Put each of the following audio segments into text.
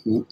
1,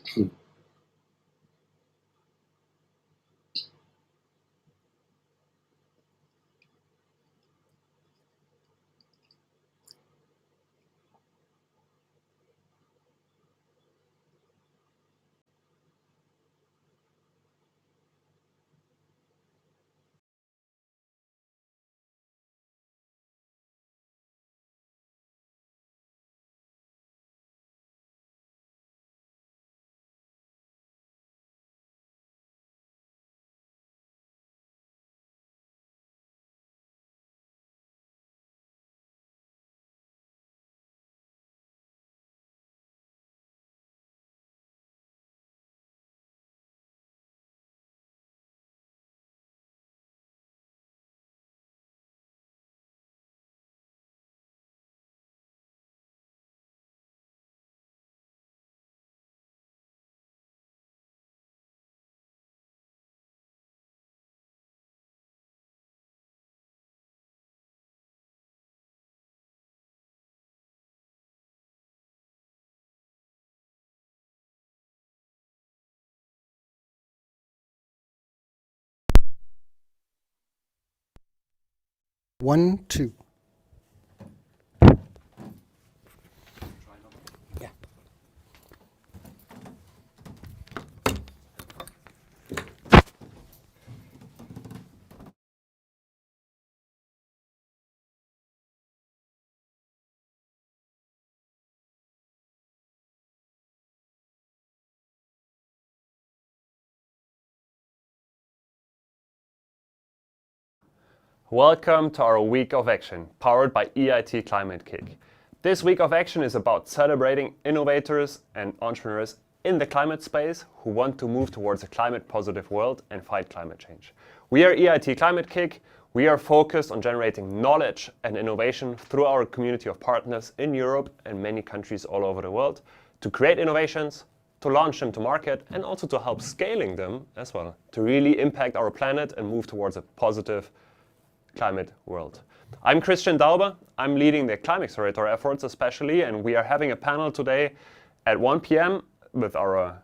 2. Yeah. Welcome to our Week of Action, powered by EIT Climate-KIC. This Week of Action is about celebrating innovators and entrepreneurs in the climate space who want to move towards a climate-positive world and fight climate change. We are EIT Climate-KIC. We are focused on generating knowledge and innovation through our community of partners in Europe and many countries all over the world to create innovations, to launch them to market, and also to help scaling them as well, to really impact our planet and move towards a positive climate world. I'm Daube. I'm leading the ClimAccelerator efforts especially, and we are having a panel today at 1 p.m. with our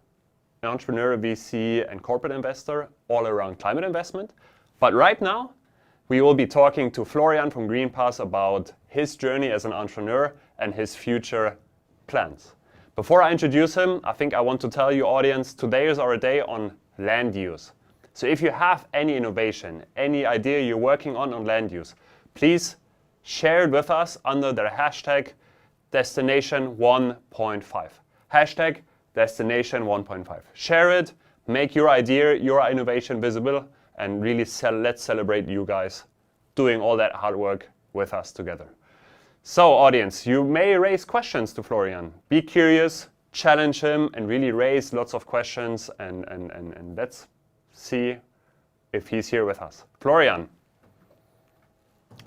entrepreneur, VC, and corporate investor all around climate investment. But right now, we will be talking to Florian from Greenpass about his journey as an entrepreneur and his future plans. Before I introduce him, I think I want to tell you, audience, today is our day on land use. So if you have any innovation, any idea you're working on land use, please share it with us under the hashtag Destination 1.5. Hashtag Destination 1.5. Share it, make your idea, your innovation visible, and really let's celebrate you guys doing all that hard work with us together. So audience, you may raise questions to Florian. Be curious, challenge him, and really raise lots of questions, and let's see if he's here with us. Florian,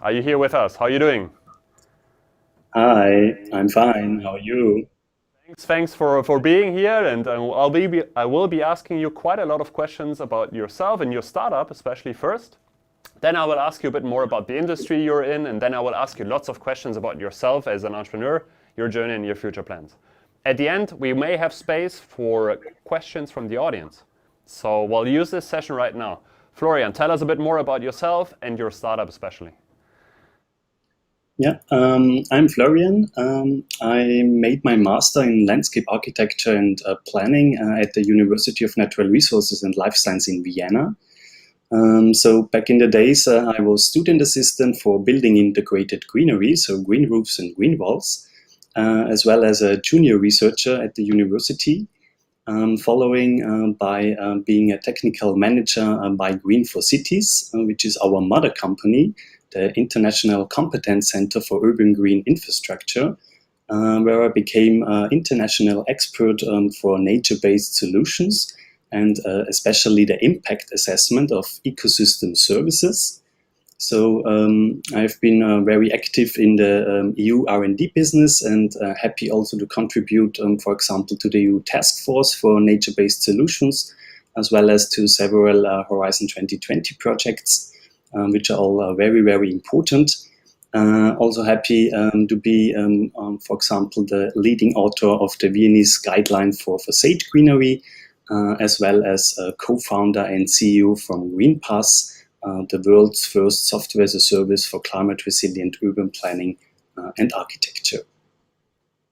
are you here with us? How are you doing? Hi, I'm fine. How are you? Thanks for being here, and I will be asking you quite a lot of questions about yourself and your startup, especially first. Then I will ask you a bit more about the industry you're in, and then I will ask you lots of questions about yourself as an entrepreneur, your journey, and your future plans. At the end, we may have space for questions from the audience. So we'll use this session right now. Florian, tell us a bit more about yourself and your startup especially. Yeah, I'm Florian. I made my master in landscape architecture and planning at the University of Natural Resources and Life Science in Vienna. So back in the days, I was student assistant for building integrated greenery, so green roofs and green walls, as well as a junior researcher at the university. Following by being a technical manager by Green for Cities, which is our mother company, the International Competence Center for Urban Green Infrastructure, where I became international expert for nature-based solutions and especially the impact assessment of ecosystem services. So I've been very active in the EU R&D business and happy also to contribute, for example, to the EU Task Force for Nature-Based Solutions, as well as to several Horizon 2020 projects, which are all very, very important. Also happy to be, for example, the leading author of the Viennese guideline for facade greenery, as well as co-founder and CEO from Greenpass, the world's first software as a service for climate resilient urban planning and architecture.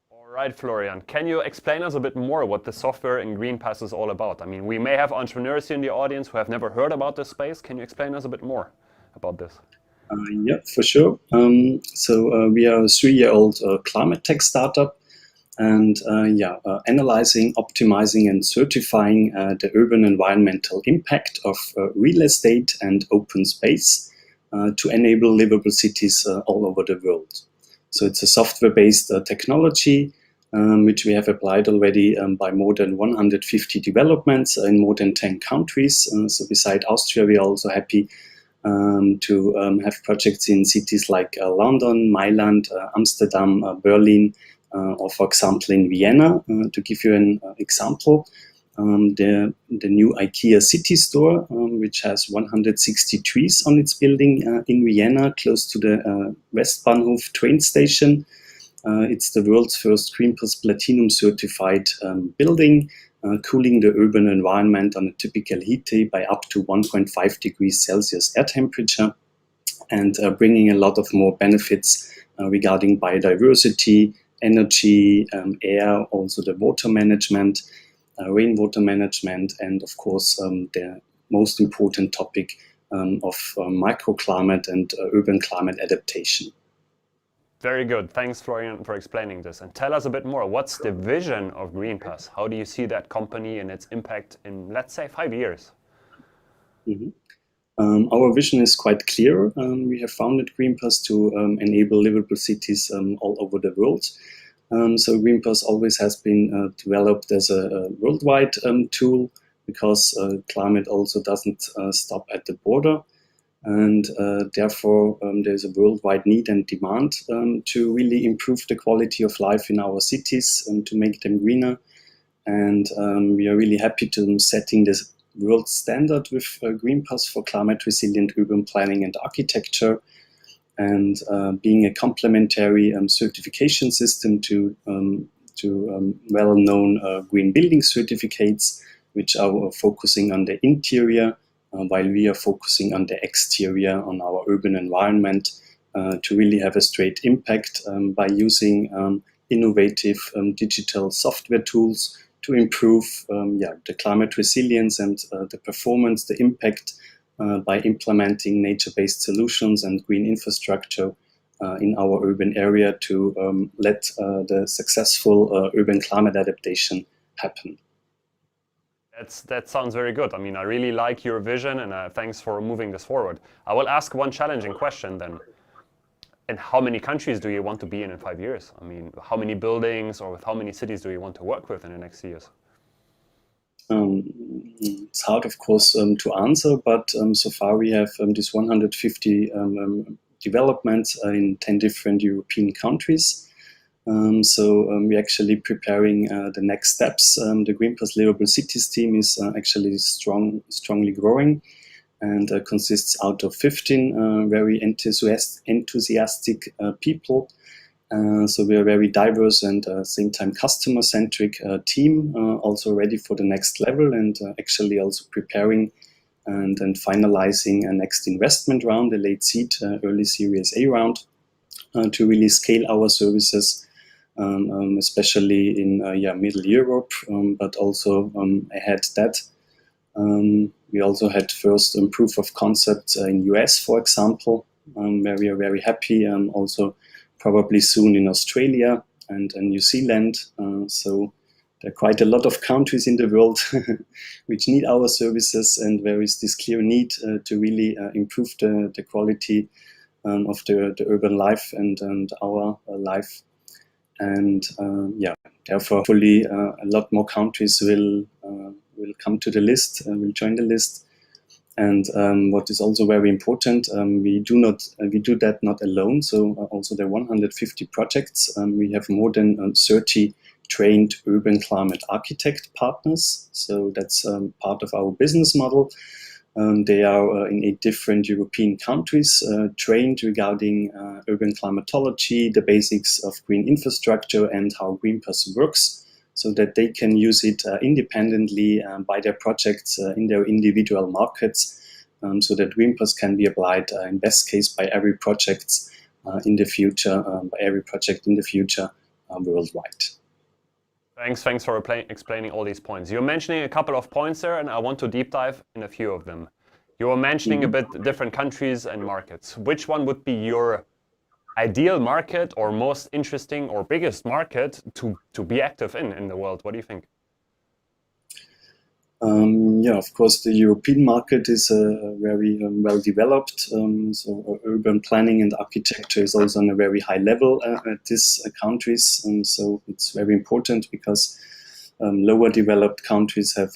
All right, Florian, can you explain us a bit more what the software in Greenpass is all about? I mean, we may have entrepreneurs in the audience who have never heard about this space. Can you explain us a bit more about this? Yeah, for sure. We are a 3-year-old climate tech startup, and analyzing, optimizing, and certifying the urban environmental impact of real estate and open space to enable livable cities all over the world. So it's a software-based technology which we have applied already by more than 150 developments in more than 10 countries. So beside Austria, we are also happy to have projects in cities like London, Milan, Amsterdam, Berlin, or for example in Vienna. To give you an example, the new IKEA city store, which has 160 trees on its building in Vienna, close to the Westbahnhof train station. It's the world's first Greenpass Platinum certified building, cooling the urban environment on a typical heat day by up to 1.5 degrees Celsius air temperature, and bringing a lot of more benefits regarding biodiversity, energy, air, also the water management, rainwater management, and of course the most important topic of microclimate and urban climate adaptation. Very good. Thanks, Florian, for explaining this. And tell us a bit more. What's the vision of Greenpass? How do you see that company and its impact in, let's say, 5 years? Our vision is quite clear. We have founded Greenpass to enable livable cities all over the world. So Greenpass always has been developed as a worldwide tool, because climate also doesn't stop at the border. And therefore there's a worldwide need and demand to really improve the quality of life in our cities and to make them greener. And we are really happy to setting this world standard with Greenpass for climate resilient urban planning and architecture, and being a complementary certification system to well-known green building certificates, which are focusing on the interior, while we are focusing on the exterior, on our urban environment, to really have a straight impact by using innovative digital software tools to improve the climate resilience and the performance, the impact by implementing nature-based solutions and green infrastructure in our urban area to let the successful urban climate adaptation happen. That sounds very good. I mean, I really like your vision, and thanks for moving this forward. I will ask one challenging question then. And how many countries do you want to be in 5 years? I mean, how many buildings or with how many cities do you want to work with in the next years? It's hard, of course, to answer, but so far we have this 150 developments in 10 different European countries. We're actually preparing the next steps. The Greenpass Livable Cities team is actually strongly growing, and consists out of 15 very enthusiastic people. So we are a very diverse and same time customer-centric team, also ready for the next level, and actually also preparing and finalizing a next investment round, a late seed, early Series A round, to really scale our services, especially in Middle Europe, but also ahead that. We also had first proof of concept in US, for example, where we are very happy, also probably soon in Australia and New Zealand. So there are quite a lot of countries in the world which need our services, and there is this clear need to really improve the quality of the urban life and our life. And therefore, hopefully a lot more countries will come to the list, will join the list. And what is also very important, we do that not alone. So also there are 150 projects. We have more than 30 trained urban climate architect partners. So that's part of our business model. They are in 8 different European countries, trained regarding urban climatology, the basics of green infrastructure, and how Greenpass works, so that they can use it independently by their projects in their individual markets, so that Greenpass can be applied in best case by every project in the future, worldwide. Thanks for explaining all these points. You're mentioning a couple of points there, and I want to deep dive in a few of them. You were mentioning a bit different countries and markets. Which one would be your ideal market or most interesting or biggest market to be active in the world? What do you think? Yeah, of course, the European market is very well developed. So urban planning and architecture is also on a very high level at these countries. So it's very important because lower developed countries have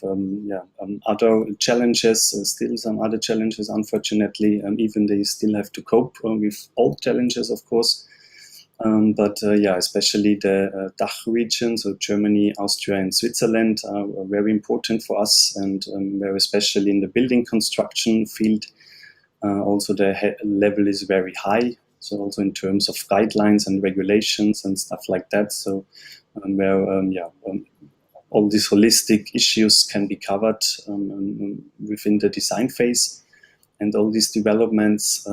other challenges, still some other challenges, unfortunately. Even they still have to cope with old challenges, of course. But especially the DACH region, so Germany, Austria, and Switzerland are very important for us, and very especially in the building construction field. Also, the level is very high, so also in terms of guidelines and regulations and stuff like that. So, all these holistic issues can be covered within the design phase, and all these developments.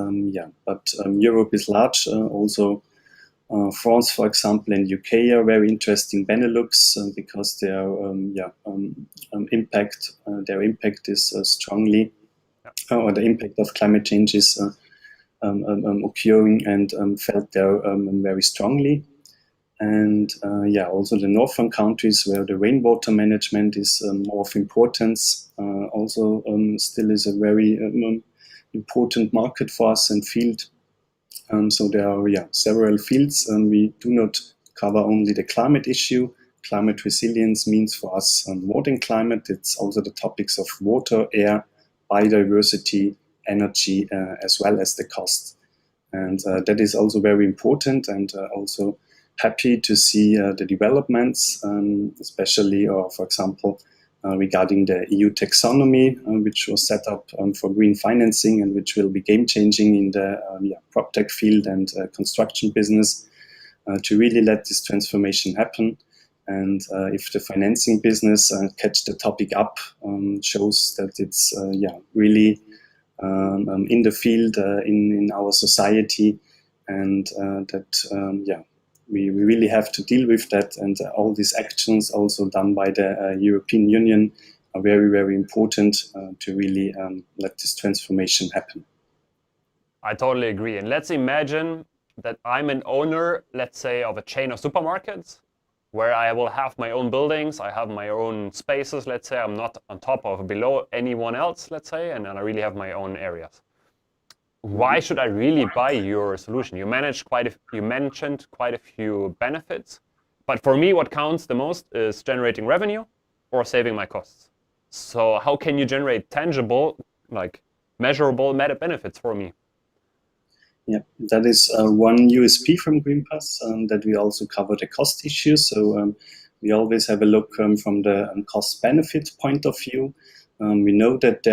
But Europe is large, also. France, for example, and UK are very interesting. Benelux, because their impact is strongly, or the impact of climate change is occurring and felt there very strongly. And also the northern countries where the rainwater management is more of importance, also still is a very important market for us and field. So there are several fields. We do not cover only the climate issue. Climate resilience means for us more than climate. It's also the topics of water, air, biodiversity, energy, as well as the cost. And that is also very important, and also happy to see the developments, especially, for example, regarding the EU taxonomy, which was set up for green financing and which will be game-changing in the PropTech field and construction business, to really let this transformation happen. And if the financing business catch the topic up, shows that it's really in the field, in our society, and that we really have to deal with that, and all these actions also done by the European Union are very, very important to really let this transformation happen. I totally agree. And let's imagine that I'm an owner, let's say, of a chain of supermarkets, where I will have my own buildings, I have my own spaces, let's say, I'm not on top or below anyone else, let's say, and I really have my own areas. Why should I really buy your solution? You mentioned quite a few benefits, but for me, what counts the most is generating revenue or saving my costs. So how can you generate tangible, like measurable meta benefits for me? Yeah, that is one USP from Greenpass, that we also cover the cost issue. So we always have a look from the cost-benefit point of view. We know that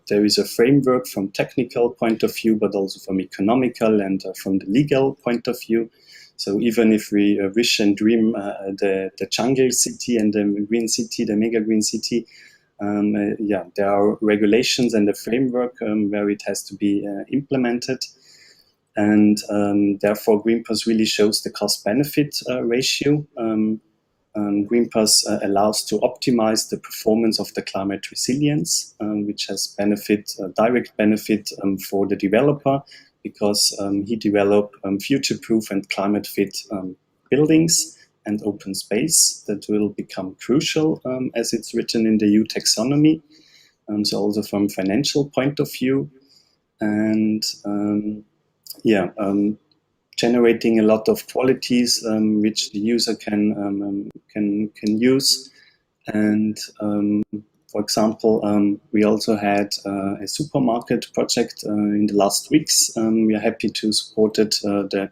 there is a framework from technical point of view, but also from economical and from the legal point of view. So even if we wish and dream the jungle city and the green city, the mega green city, there are regulations and a framework where it has to be implemented. And therefore, Greenpass really shows the cost-benefit ratio. Greenpass allows to optimize the performance of the climate resilience, which has direct benefit for the developer, because he developed future-proof and climate-fit buildings and open space that will become crucial, as it's written in the EU taxonomy. So also from financial point of view, and generating a lot of qualities which the user can use. And for example, we also had a supermarket project in the last weeks. We are happy to support the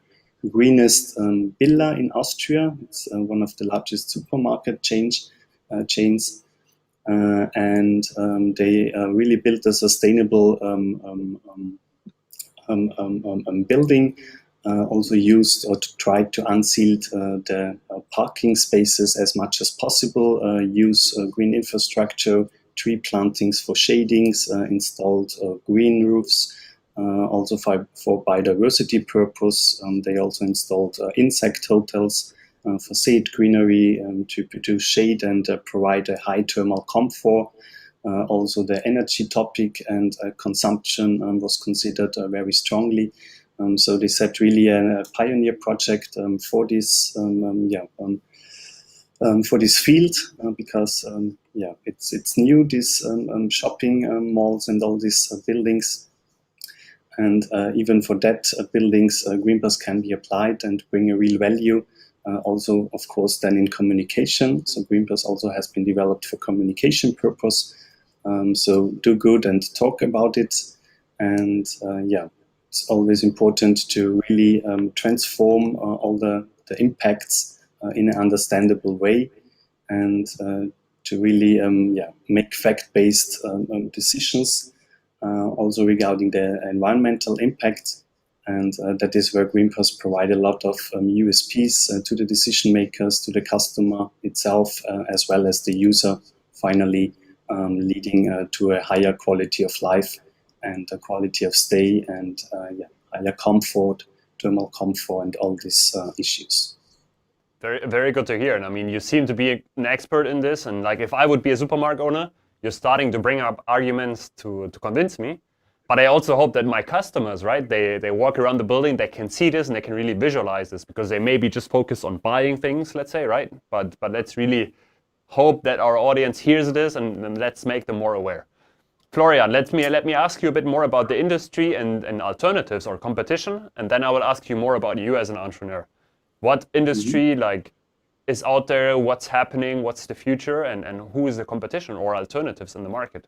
greenest villa in Austria. It's one of the largest supermarket chains. and they really built a sustainable building. Also used or tried to unseal the parking spaces as much as possible, use green infrastructure, tree plantings for shadings, installed green roofs, also for biodiversity purpose. They also installed insect hotels for shade greenery to produce shade and provide a high thermal comfort. Also the energy topic and consumption was considered very strongly. So they set really a pioneer project for this for this field because it's new, these shopping malls and all these buildings, and even for that buildings Greenpass can be applied and bring a real value. Also, of course, then in communication. So Greenpass also has been developed for communication purpose. So do good and talk about it, and it's always important to really transform all the impacts in an understandable way, and to really make fact-based decisions also regarding the environmental impact. And that is where Greenpass provide a lot of USPs to the decision makers, to the customer itself, as well as the user, finally leading to a higher quality of life and a quality of stay and higher comfort, thermal comfort, and all these issues. Very, very good to hear. And I mean, you seem to be an expert in this. And like, if I would be a supermarket owner, you're starting to bring up arguments to convince me. But I also hope that my customers, right, they walk around the building, they can see this and they can really visualize this, because they maybe just focus on buying things, let's say, right? But let's really hope that our audience hears this, and let's make them more aware. Florian, let me ask you a bit more about the industry and alternatives or competition, and then I will ask you more about you as an entrepreneur. What industry is out there? What's happening? What's the future? And who is the competition or alternatives in the market?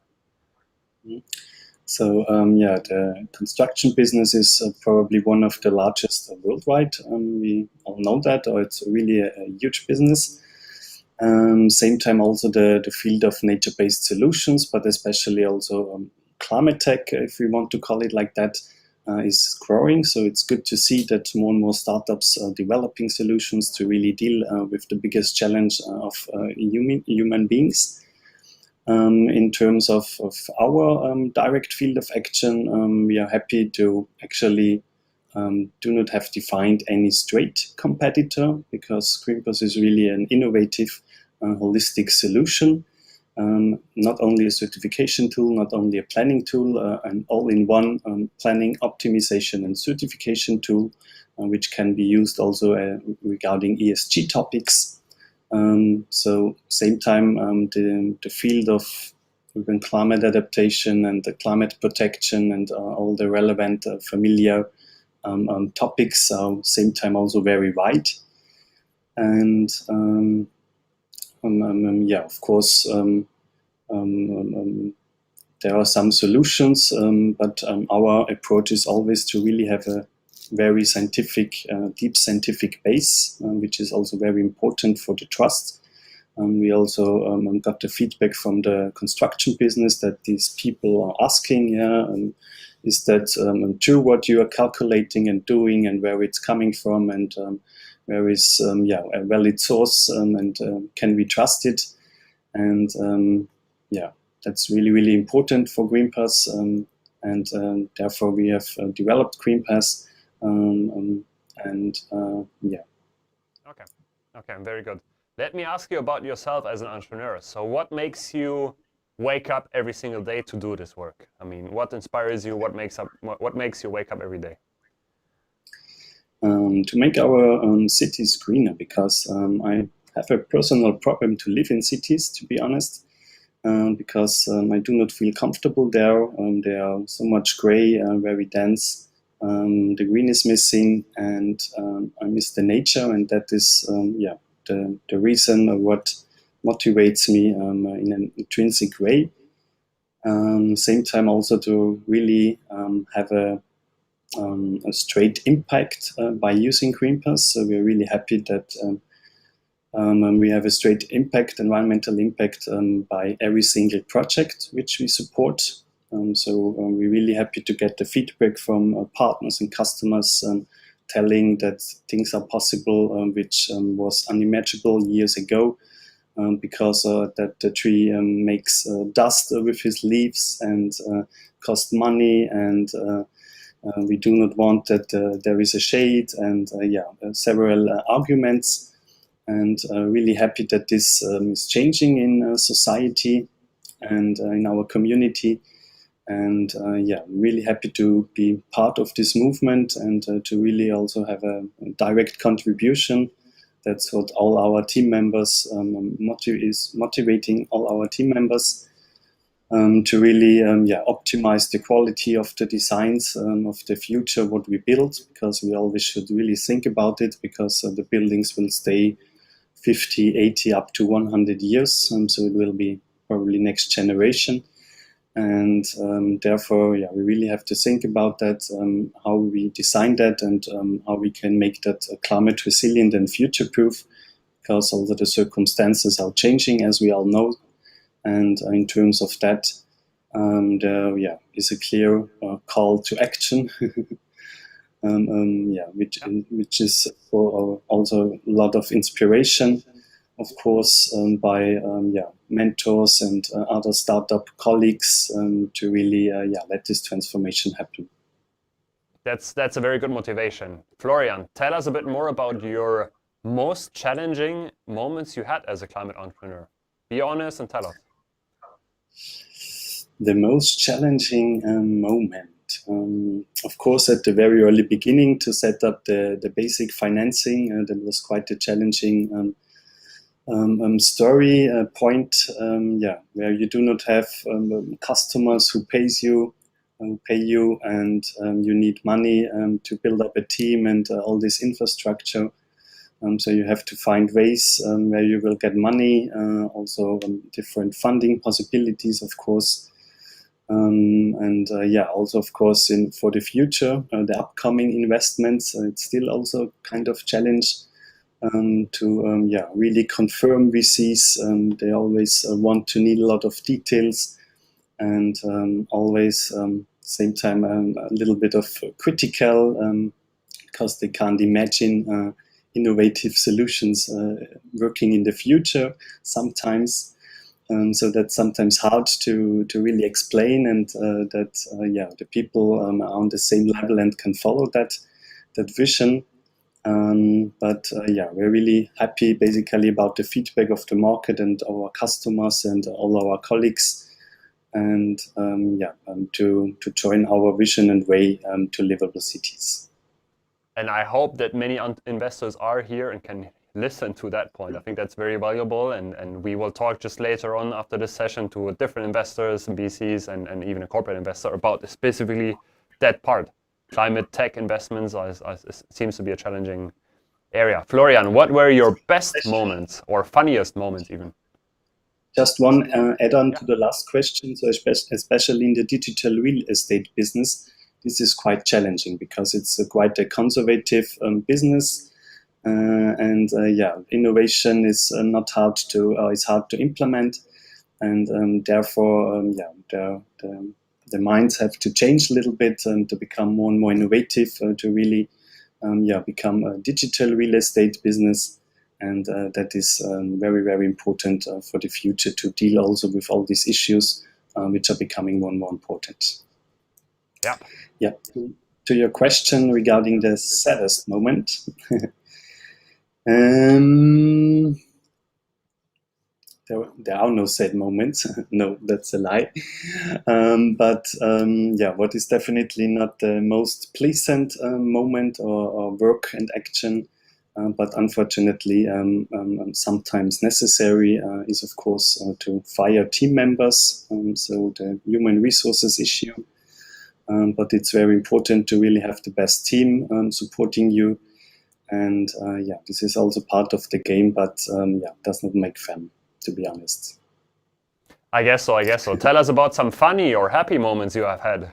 So the construction business is probably one of the largest worldwide. We all know that, or it's really a huge business. Same time also the field of nature-based solutions, but especially also climate tech, if we want to call it like that, is growing. So it's good to see that more and more startups are developing solutions to really deal with the biggest challenge of human beings. In terms of our direct field of action, we are happy to actually do not have defined any straight competitor, because Greenpass is really an innovative, holistic solution. Not only a certification tool, not only a planning tool, an all-in-one planning, optimization, and certification tool, which can be used also regarding ESG topics. So same time, the field of urban climate adaptation and the climate protection and all the relevant familiar topics are same time also very wide. And of course, there are some solutions, but our approach is always to really have a very scientific, deep scientific base, which is also very important for the trust. We also got the feedback from the construction business that these people are asking, is that true what you are calculating and doing, and where it's coming from, and where is a valid source, and can we trust it? And that's really, really important for Greenpass, and therefore we have developed Greenpass. Okay, very good. Let me ask you about yourself as an entrepreneur. So what makes you wake up every single day to do this work? I mean, what inspires you? What makes you wake up every day? To make our cities greener, because I have a personal problem to live in cities, to be honest, because I do not feel comfortable there. They are so much gray, very dense. The green is missing, and I miss the nature, and that is the reason what motivates me in an intrinsic way. Same time also to really have a straight impact by using Greenpass. So we're really happy that And we have a straight impact, environmental impact, by every single project which we support. So we're really happy to get the feedback from partners and customers telling that things are possible, which was unimaginable years ago, because that the tree makes dust with his leaves and costs money, and we do not want that there is a shade, and several arguments. And really happy that this is changing in society and in our community. And really happy to be part of this movement and to really also have a direct contribution. That's what all our team members is motivating all our team members to really optimize the quality of the designs of the future, what we build, because we always should really think about it, because the buildings will stay 50, 80, up to 100 years. So it will be probably next generation. And therefore, we really have to think about that, how we design that, and how we can make that climate resilient and future-proof, because all the circumstances are changing, as we all know. And in terms of that, there is a clear call to action, which is for also a lot of inspiration, of course, by mentors and other startup colleagues to really let this transformation happen. That's a very good motivation. Florian, tell us a bit more about your most challenging moments you had as a climate entrepreneur. Be honest and tell us. The most challenging moment, of course, at the very early beginning to set up the basic financing. That was quite a challenging story point, where you do not have customers who pay you, and you need money to build up a team and all this infrastructure. So you have to find ways where you will get money, also different funding possibilities, of course. Also, of course, for the future, the upcoming investments, it's still also kind of challenge to really confirm VCs. They always need a lot of details, and always same time a little bit of critical, because they can't imagine innovative solutions working in the future sometimes. So that's sometimes hard to really explain, and that the people are on the same level and can follow that vision. We're really happy basically about the feedback of the market and our customers and all our colleagues, and to join our vision and way to livable cities. And I hope that many investors are here and can listen to that point. I think that's very valuable, and we will talk just later on after this session to different investors, VCs, and even a corporate investor about specifically that part. Climate tech investments seems to be a challenging area. Florian, what were your best moments or funniest moments even? Just one add-on to the last question. So especially in the digital real estate business, this is quite challenging because it's quite a conservative business. Innovation is not hard to it's hard to implement, and therefore the minds have to change a little bit to become more and more innovative, to really become a digital real estate business, and that is very, very important for the future, to deal also with all these issues which are becoming more and more important. Yeah. To your question regarding the saddest moment. There are no sad moments. No, that's a lie. What is definitely not the most pleasant moment or work and action, but unfortunately sometimes necessary, is of course to fire team members. So the human resources issue. But it's very important to really have the best team supporting you. And this is also part of the game, but does not make fun, to be honest. I guess so. Tell us about some funny or happy moments you have had.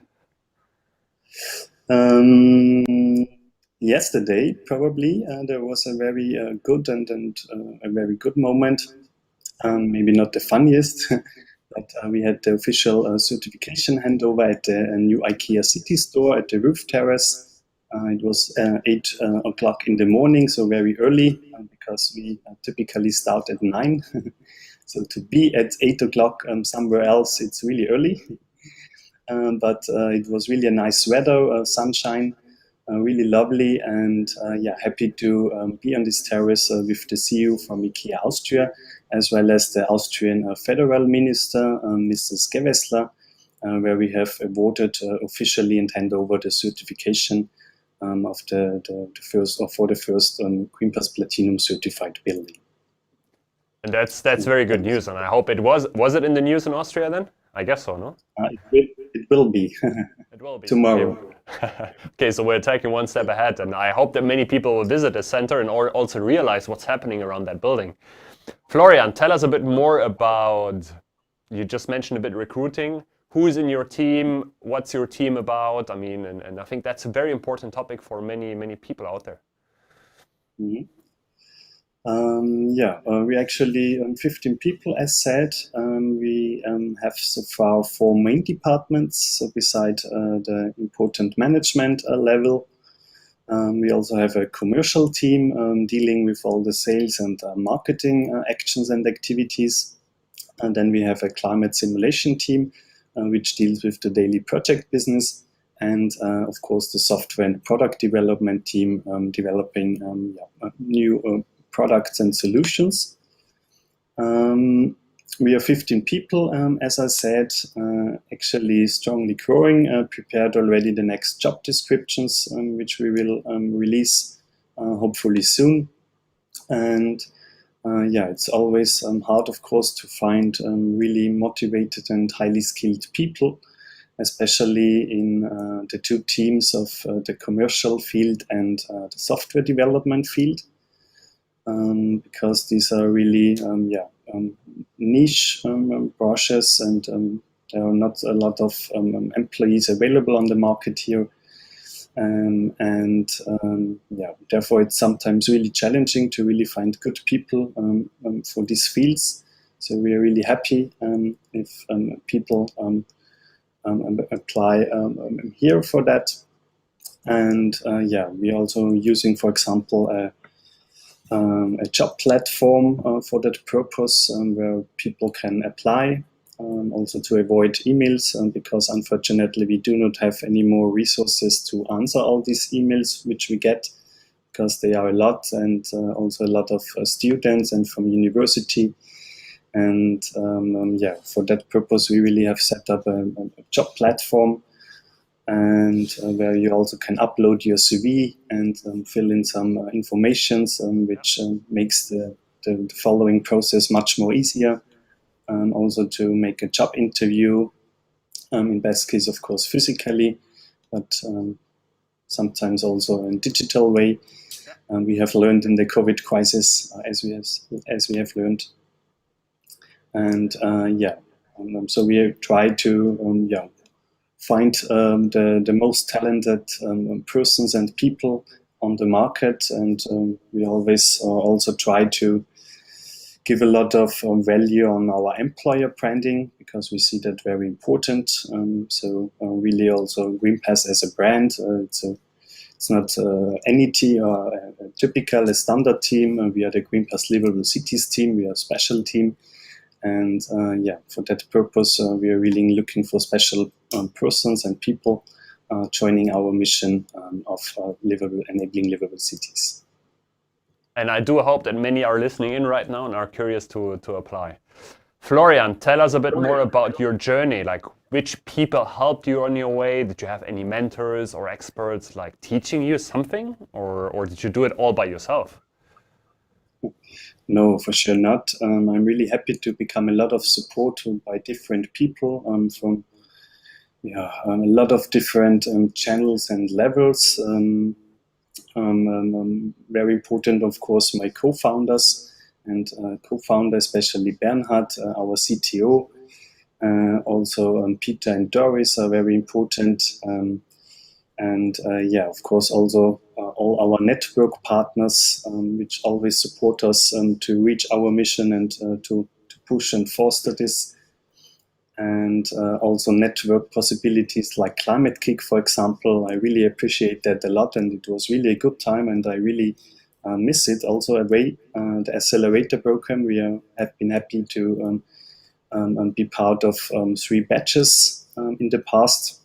Yesterday, probably, there was a very good and a very good moment. Maybe not the funniest, but we had the official certification handover at the new IKEA city store at the roof terrace. It was 8 o'clock in the morning, so very early, because we typically start at 9. So to be at 8 o'clock somewhere else, it's really early. But it was really a nice weather, sunshine, really lovely, and happy to be on this terrace with the CEO from IKEA Austria, as well as the Austrian Federal Minister, Mrs. Gewessler, where we have awarded officially and hand over the certification of the first, or for the first Greenpass Platinum certified building. And that's very good news, and I hope it was it in the news in Austria then? I guess so, no? It will be. It will be tomorrow. Okay, so we're taking one step ahead, and I hope that many people will visit the center and also realize what's happening around that building. Florian, tell us a bit more about, you just mentioned a bit recruiting. Who's in your team? What's your team about? I mean, and I think that's a very important topic for many people out there. Mm-hmm. We're actually 15 people, as said. We have so far 4 main departments, so beside the important management level. We also have a commercial team dealing with all the sales and marketing actions and activities. And then we have a climate simulation team, which deals with the daily project business. And of course, the software and product development team developing new products and solutions. We are 15 people, as I said, actually strongly growing, prepared already the next job descriptions, which we will release hopefully soon. And it's always hard, of course, to find really motivated and highly skilled people, especially in the 2 teams of the commercial field and the software development field. Because these are really niche brushes, and there are not a lot of employees available on the market here. Therefore it's sometimes really challenging to really find good people for these fields. So we are really happy if people apply here for that. And we're also using, for example, a job platform for that purpose, where people can apply, also to avoid emails, because unfortunately we do not have any more resources to answer all these emails which we get, because they are a lot, and also a lot of students and from university. And for that purpose we really have set up a job platform, and where you also can upload your CV and fill in some informations, which makes the following process much more easier. Also to make a job interview, in best case, of course, physically, but sometimes also in digital way. We have learned in the COVID crisis, as we have learned. And so we try to find the most talented persons and people on the market, and we always also try to give a lot of value on our employer branding, because we see that very important. So really also Greenpass as a brand, it's not any team or a typical, a standard team. We are the Greenpass Livable Cities team, we are a special team. And for that purpose, we are really looking for special persons and people joining our mission of enabling livable cities. And I do hope that many are listening in right now and are curious to apply. Florian, tell us a bit more about your journey. Like, which people helped you on your way? Did you have any mentors or experts like teaching you something, or did you do it all by yourself? No, for sure not. I'm really happy to become a lot of support by different people from a lot of different channels and levels. Very important, of course, my co-founders and co-founder, especially Bernhard, our CTO. Also Peter and Doris are very important. Of course, also all our network partners, which always support us to reach our mission and to push and foster this. And also network possibilities like Climate-KIC, for example. I really appreciate that a lot, and it was really a good time, and I really miss it. Also, the accelerator program, we have been happy to be part of 3 batches in the past.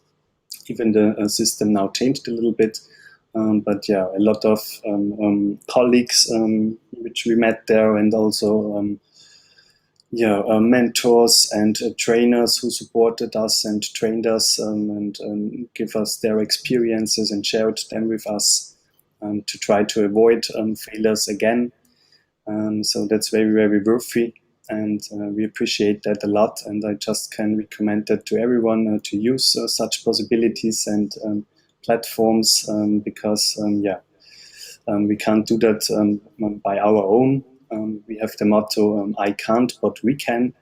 Even the system now changed a little bit. But yeah, a lot of colleagues which we met there, and also mentors and trainers who supported us and trained us and give us their experiences and shared them with us to try to avoid failures again. So that's very, very worthy, and we appreciate that a lot. And I just can recommend that to everyone to use such possibilities and platforms, because we can't do that by our own. We have the motto, I can't, but we can.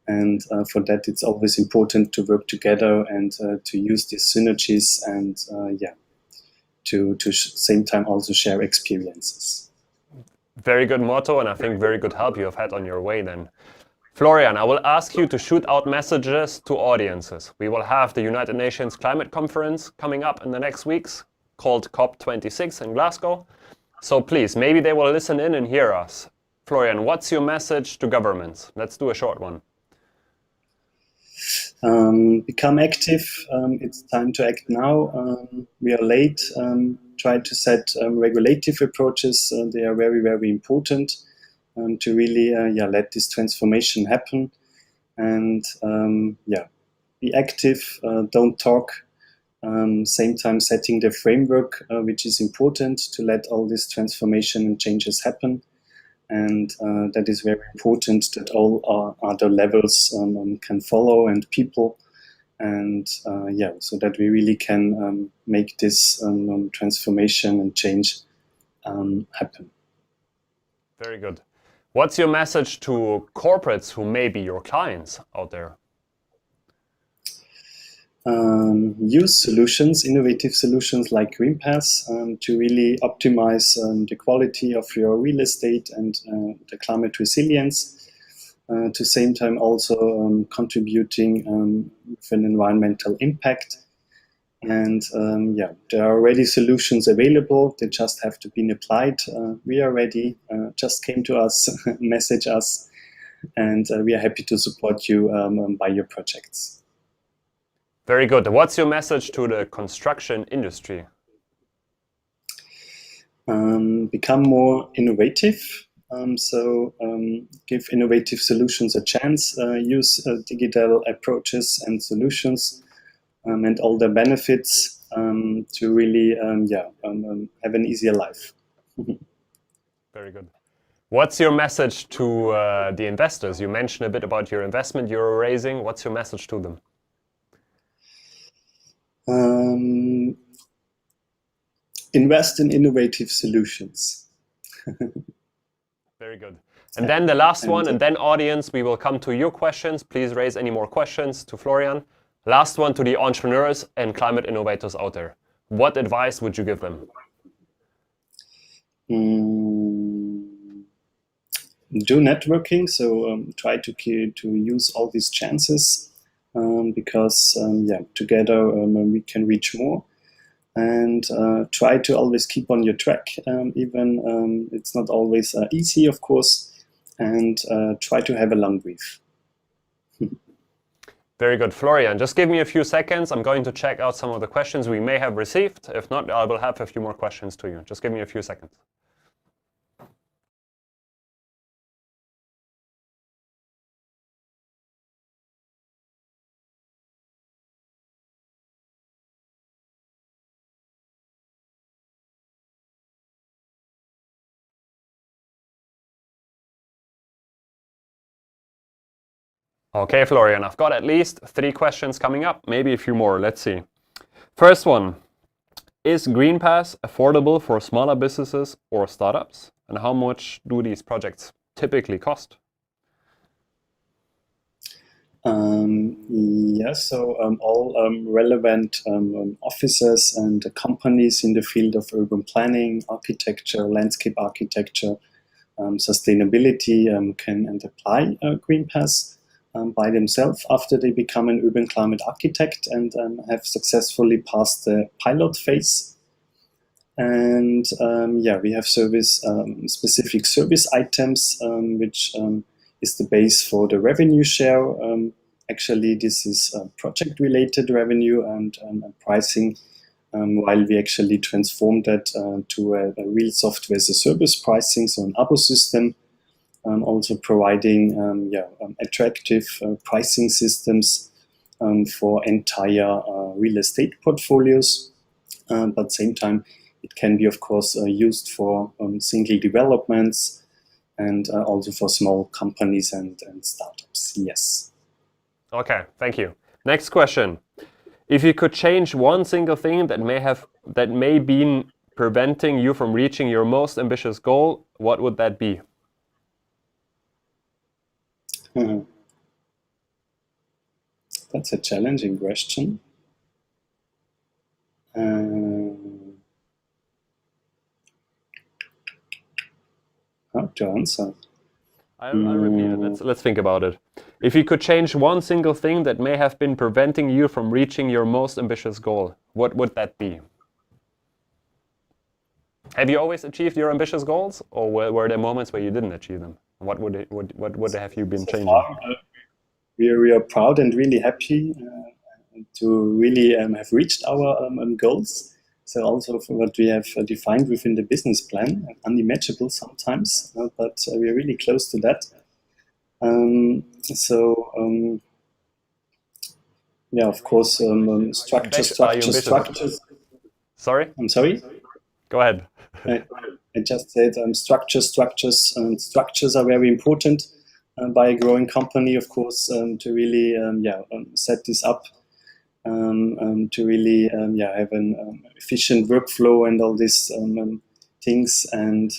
And for that, it's always important to work together and to use these synergies and to same time also share experiences. Very good motto, and I think very good help you have had on your way then. Florian, I will ask you to shoot out messages to audiences. We will have the United Nations Climate Conference coming up in the next weeks, called COP26 in Glasgow. So please, maybe they will listen in and hear us. Florian, what's your message to governments? Let's do a short one. Become active. It's time to act now. We are late. Try to set regulative approaches. They are very, very important to really let this transformation happen. And be active. Don't talk. Same time setting the framework, which is important to let all this transformation and changes happen. And that is very important that all other levels can follow, and people, and so that we really can make this transformation and change happen. Very good. What's your message to corporates who may be your clients out there? Use solutions, innovative solutions like Greenpass to really optimize the quality of your real estate and the climate resilience. To same time also contributing with an environmental impact. And there are already solutions available. They just have to be applied. We are ready. Just came to us, message us, and we are happy to support you by your projects. Very good. What's your message to the construction industry? Become more innovative. Give innovative solutions a chance. Use digital approaches and solutions and all the benefits to really have an easier life. Very good. What's your message to the investors? You mentioned a bit about your investment you're raising. What's your message to them? Invest in innovative solutions. Very good. And then the last one, and then audience, we will come to your questions. Please raise any more questions to Florian. Last one to the entrepreneurs and climate innovators out there. What advice would you give them? Do networking, so try to use all these chances because together we can reach more, and try to always keep on your track, even it's not always easy, of course, and try to have a long brief. Very good. Florian, just give me a few seconds. I'm going to check out some of the questions we may have received. If not, I will have a few more questions to you. Just give me a few seconds. Okay, Florian, I've got at least 3 questions coming up, maybe a few more. Let's see. First one, is Greenpass affordable for smaller businesses or startups? And how much do these projects typically cost? Yes, so all relevant officers and companies in the field of urban planning, architecture, landscape architecture, sustainability can apply Greenpass by themselves after they become an urban climate architect and have successfully passed the pilot phase. And yeah, we have specific service items, which is the base for the revenue share. Actually, this is project-related revenue and pricing, while we actually transform that to a real software as a service pricing, so an abo system, also providing attractive pricing systems for entire real estate portfolios. But at the same time, it can be, of course, used for single developments and also for small companies and startups. Yes. Okay, thank you. Next question. If you could change one single thing that may been preventing you from reaching your most ambitious goal, what would that be? That's a challenging question. How to answer? I'll repeat it. Let's think about it. If you could change one single thing that may have been preventing you from reaching your most ambitious goal, what would that be? Have you always achieved your ambitious goals, or were there moments where you didn't achieve them? What would have you been changing? Far, we are proud and really happy to really have reached our goals. So also for what we have defined within the business plan, unimaginable sometimes, but we are really close to that. Yeah, of course, structures. Sorry? I'm sorry? Go ahead. I just said structures are very important by a growing company, of course, to really set this up. To really have an efficient workflow and all these things, and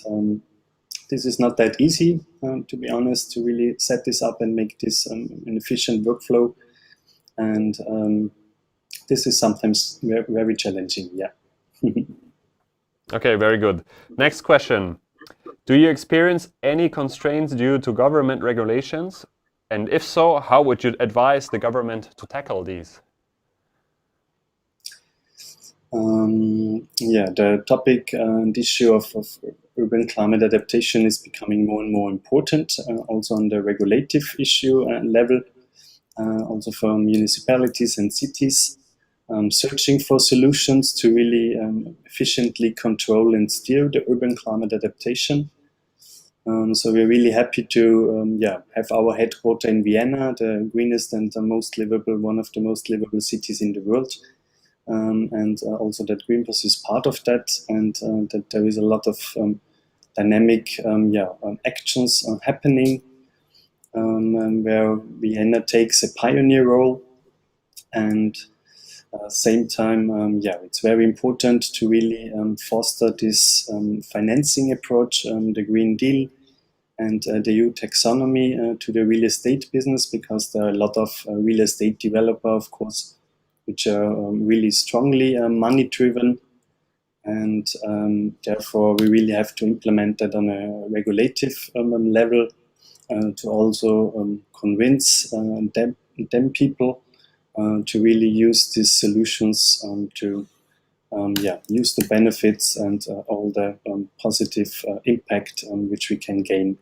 this is not that easy, to be honest, to really set this up and make this an efficient workflow, and this is sometimes very challenging. Yeah. Okay, very good. Next question. Do you experience any constraints due to government regulations? And if so, how would you advise the government to tackle these? The topic and issue of urban climate adaptation is becoming more and more important, also on the regulative issue level, also for municipalities and cities, searching for solutions to really efficiently control and steer the urban climate adaptation. So we're really happy to have our headquarters in Vienna, the greenest and the most livable, one of the most livable cities in the world. And also that Greenpass is part of that, and that there is a lot of dynamic actions happening, where Vienna takes a pioneer role, and same time, it's very important to really foster this financing approach, the Green Deal, and the EU taxonomy to the real estate business, because there are a lot of real estate developers, of course, which are really strongly money-driven, and therefore we really have to implement that on a regulative level to also convince them people to really use these solutions to use the benefits and all the positive impact which we can gain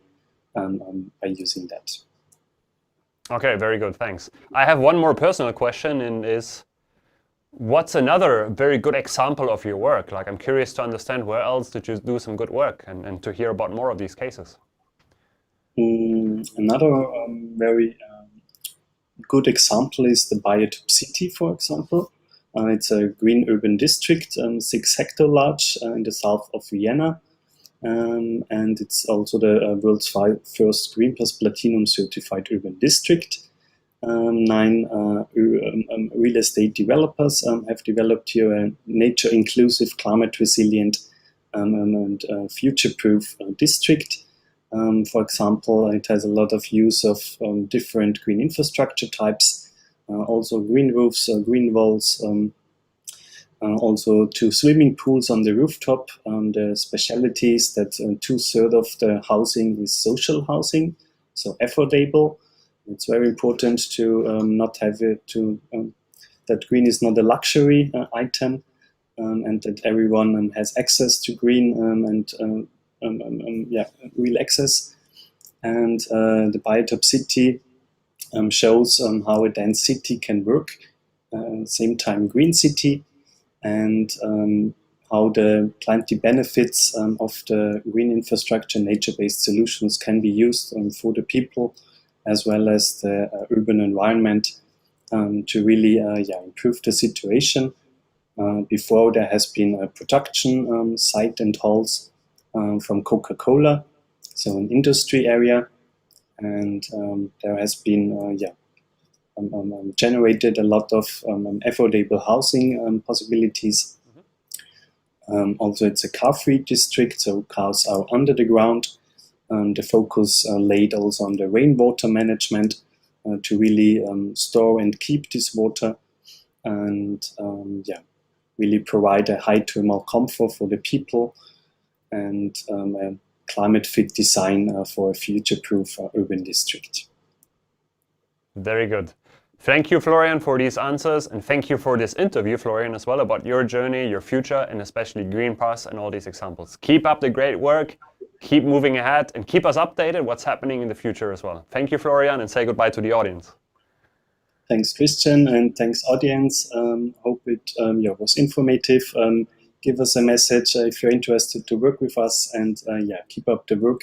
by using that. Okay, very good, thanks. I have one more personal question, and is, what's another very good example of your work? Like, I'm curious to understand where else did you do some good work, and to hear about more of these cases. Another very good example is the Daube city, for example. It's a green urban district, 6 hectares large in the south of Vienna. And it's also the world's first Greenpass Platinum certified urban district. 9 real estate developers have developed here a nature-inclusive, climate-resilient and future-proof district. For example, it has a lot of use of different green infrastructure types, also green roofs, green walls, also 2 swimming pools on the rooftop. The speciality is that 2/3 of the housing is social housing, so affordable. It's very important to not have it that green is not a luxury item, and that everyone has access to green real access. And the Biotop City shows how a dense city can work, same time green city, and how the plenty benefits of the green infrastructure, nature-based solutions can be used for the people as well as the urban environment to really improve the situation. Before there has been a production site and halls from Coca-Cola, so an industry area, and there has been generated a lot of affordable housing possibilities. Also, it's a car-free district, so cars are under the ground. The focus laid also on the rainwater management to really store and keep this water, and really provide a high thermal comfort for the people, and a climate-fit design for a future-proof urban district. Very good. Thank you, Florian, for these answers, and thank you for this interview, Florian, as well, about your journey, your future, and especially Greenpass and all these examples. Keep up the great work, keep moving ahead, and keep us updated what's happening in the future as well. Thank you, Florian, and say goodbye to the audience. Thanks, Christian, and thanks, audience. Hope it was informative. Give us a message if you're interested to work with us, and keep up the work,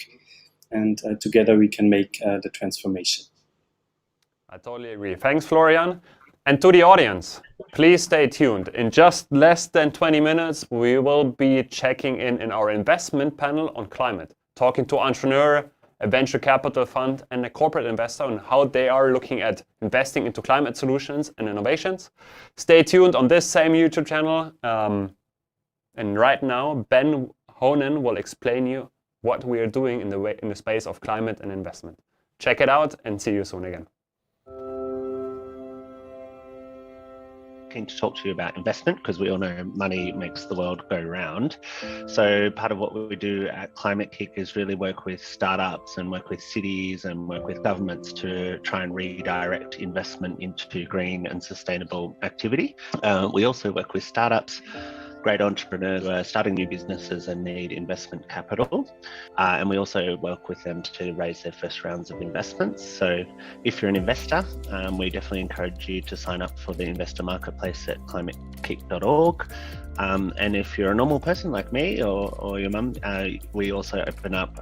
and together we can make the transformation. I totally agree. Thanks, Florian. And to the audience, please stay tuned. In just less than 20 minutes, we will be checking in our investment panel on climate, talking to entrepreneur, a venture capital fund, and a corporate investor on how they are looking at investing into climate solutions and innovations. Stay tuned on this same YouTube channel. And right now, Ben Honan will explain you what we are doing in the space of climate and investment. Check it out and see you soon again. Keen to talk to you about investment, because we all know money makes the world go round. So part of what we do at Climate-KIC is really work with startups and work with cities and work with governments to try and redirect investment into green and sustainable activity. We also work with startups, great entrepreneurs who are starting new businesses and need investment capital. And we also work with them to raise their first rounds of investments. So if you're an investor, we definitely encourage you to sign up for the investor marketplace at climate-kic.org. And if you're a normal person like me or your mum, we also open up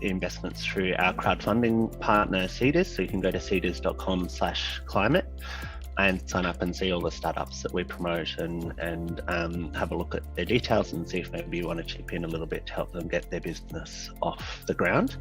investments through our crowdfunding partner, Seedrs. So you can go to seedrs.com/climate. and sign up and see all the startups that we promote, and have a look at their details and see if maybe you want to chip in a little bit to help them get their business off the ground.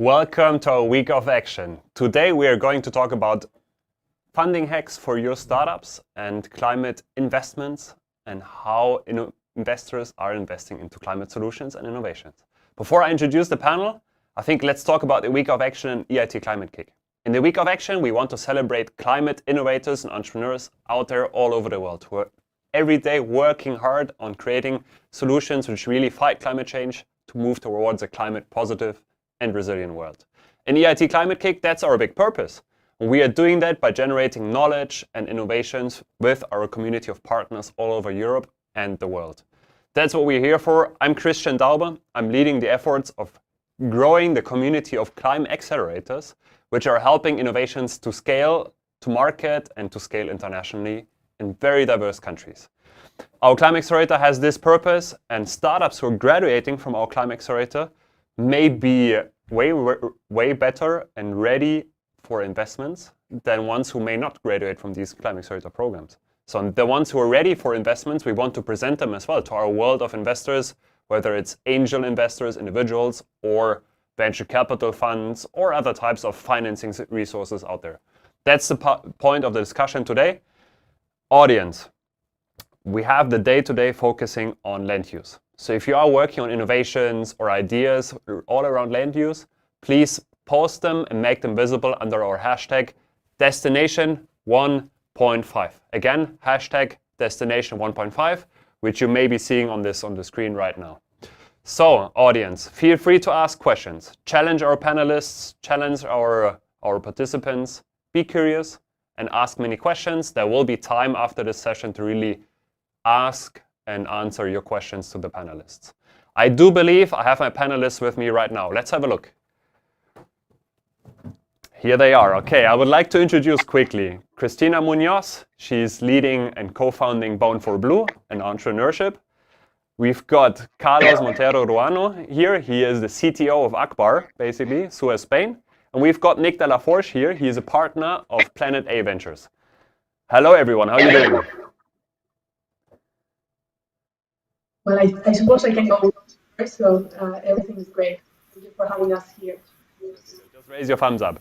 Welcome to our week of action. Today we are going to talk about funding hacks for your startups and climate investments and how investors are investing into climate solutions and innovations. Before I introduce the panel, I think let's talk about the week of action in EIT Climate-KIC. In the week of action, we want to celebrate climate innovators and entrepreneurs out there all over the world who are every day working hard on creating solutions which really fight climate change to move towards a climate positive and resilient world. In EIT Climate-KIC, that's our big purpose. And we are doing that by generating knowledge and innovations with our community of partners all over Europe and the world. That's what we're here for. I'm Christian Daube. I'm leading the efforts of growing the community of ClimAccelerators, which are helping innovations to scale, to market, and to scale internationally in very diverse countries. Our ClimAccelerator has this purpose, and startups who are graduating from our ClimAccelerator may be way better and ready for investments than ones who may not graduate from these ClimAccelerator programs. So the ones who are ready for investments, we want to present them as well to our world of investors, whether it's angel investors, individuals, or venture capital funds, or other types of financing resources out there. That's the point of the discussion today. Audience, we have the day today focusing on land use. So if you are working on innovations or ideas all around land use, please post them and make them visible under our hashtag destination 1.5. Again, hashtag destination 1.5, which you may be seeing on the screen right now. So, audience, feel free to ask questions. Challenge our panelists, challenge our participants. Be curious and ask many questions. There will be time after this session to really ask and answer your questions to the panelists. I do believe I have my panelists with me right now. Let's have a look. Here they are. Okay, I would like to introduce quickly Cristina Muñoz. She's leading and co-founding Bound4Blue and entrepreneurship. We've got Carlos Montero Ruano here. He is the CTO of Agbar, basically, Suez, Spain. And we've got Nick de la Forge here. He is a partner of Planet A Ventures. Hello, everyone. How are you doing? Well, I suppose I can go first, so everything is great. Thank you for having us here. Just raise your thumbs up.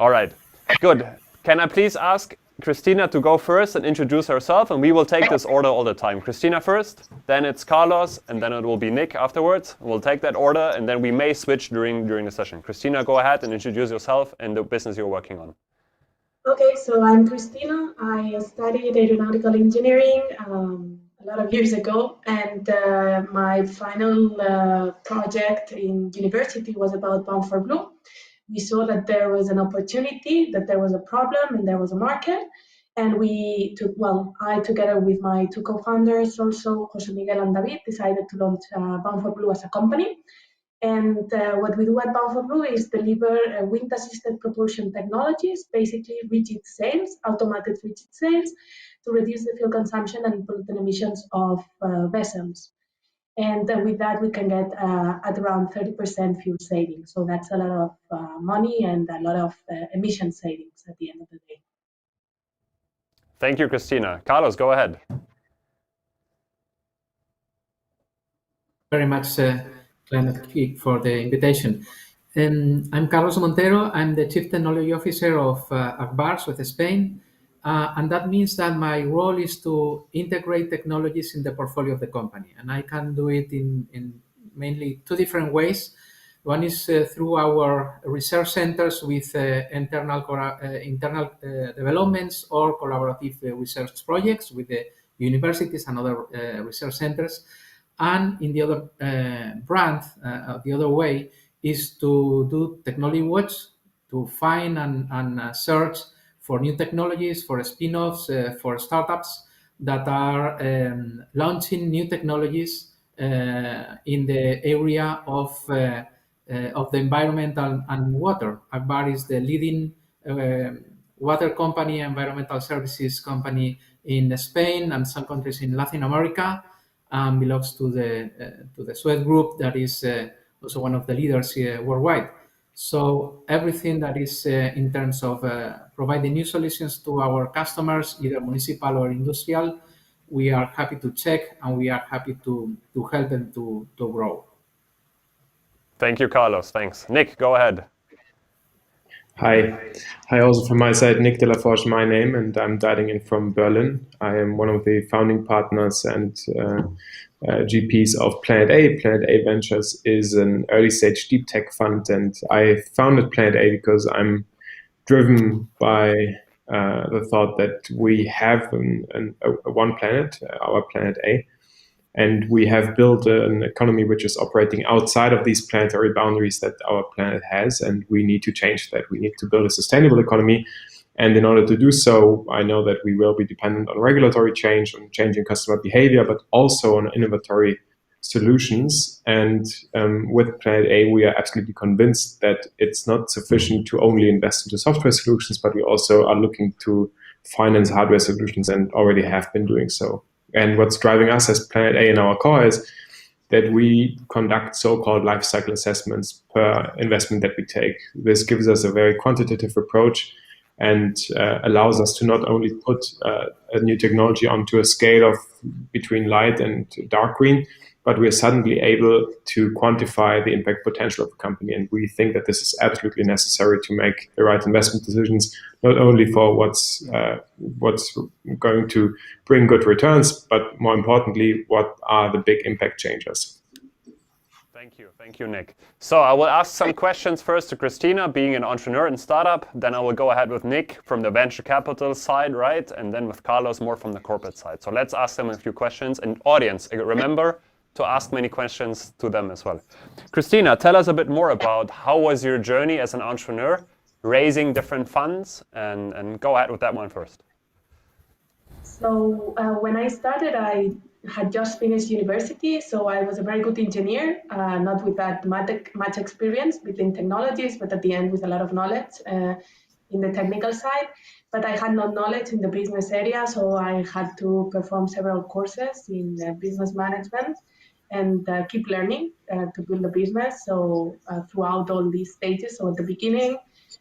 All right, good. Can I please ask Cristina to go first and introduce herself, and we will take this order all the time. Cristina first, then it's Carlos, and then it will be Nick afterwards. We'll take that order, and then we may switch during the session. Cristina, go ahead and introduce yourself and the business you're working on. Okay, so I'm Cristina. I studied aeronautical engineering a lot of years ago, and my final project in university was about Bound4Blue. We saw that there was an opportunity, that there was a problem, and there was a market. And I, together with my two co-founders, also Jose Miguel and David, decided to launch Bound4Blue as a company. And what we do at Bound4Blue is deliver wind-assisted propulsion technologies, basically rigid sails, automated rigid sails, to reduce the fuel consumption and pollutant emissions of vessels. And with that, we can get at around 30% fuel savings. So that's a lot of money and a lot of emission savings at the end of the day. Thank you, Cristina. Carlos, go ahead. Very much, ClimAccelerator, for the invitation. I'm Carlos Montero. I'm the Chief Technology Officer of Agbar, Suez, Spain. And that means that my role is to integrate technologies in the portfolio of the company. And I can do it in mainly two different ways. One is through our research centers with internal developments or collaborative research projects with the universities and other research centers. And in the other the other way is to do technology watch, to find and search for new technologies, for spin-offs, for startups that are launching new technologies in the area of the environment and water. Agbar is the leading water company, environmental services company in Spain and some countries in Latin America, and belongs to the Suez group that is also one of the leaders worldwide. So everything that is in terms of providing new solutions to our customers, either municipal or industrial, we are happy to check and we are happy to help them to grow. Thank you, Carlos. Thanks. Nick, go ahead. Hi. Hi, also from my side, Nick de la Forge, my name, and I'm dialing in from Berlin. I am one of the founding partners and GPs of Planet A. Planet A Ventures is an early stage deep tech fund, and I founded Planet A because I'm driven by the thought that we have one planet, our Planet A, and we have built an economy which is operating outside of these planetary boundaries that our planet has, and we need to change that. We need to build a sustainable economy. And in order to do so, I know that we will be dependent on regulatory change, on changing customer behavior, but also on innovatory solutions. And with Planet A, we are absolutely convinced that it's not sufficient to only invest into software solutions, but we also are looking to finance hardware solutions and already have been doing so. And what's driving us as Planet A in our core is that we conduct so-called life cycle assessments per investment that we take. This gives us a very quantitative approach and allows us to not only put a new technology onto a scale of between light and dark green, but we are suddenly able to quantify the impact potential of a company. And we think that this is absolutely necessary to make the right investment decisions, not only for what's going to bring good returns, but more importantly, what are the big impact changes. Thank you, Nick. So I will ask some questions first to Cristina, being an entrepreneur in startup. Then I will go ahead with Nick from the venture capital side, right? And then with Carlos more from the corporate side. So let's ask them a few questions. And audience, remember to ask many questions to them as well. Cristina, tell us a bit more about how was your journey as an entrepreneur, raising different funds, and go ahead with that one first. So when I started, I had just finished university, so I was a very good engineer, not with that much experience within technologies, but at the end with a lot of knowledge in the technical side. But I had no knowledge in the business area, so I had to perform several courses in business management and keep learning to build a business. So throughout all these stages, so at the beginning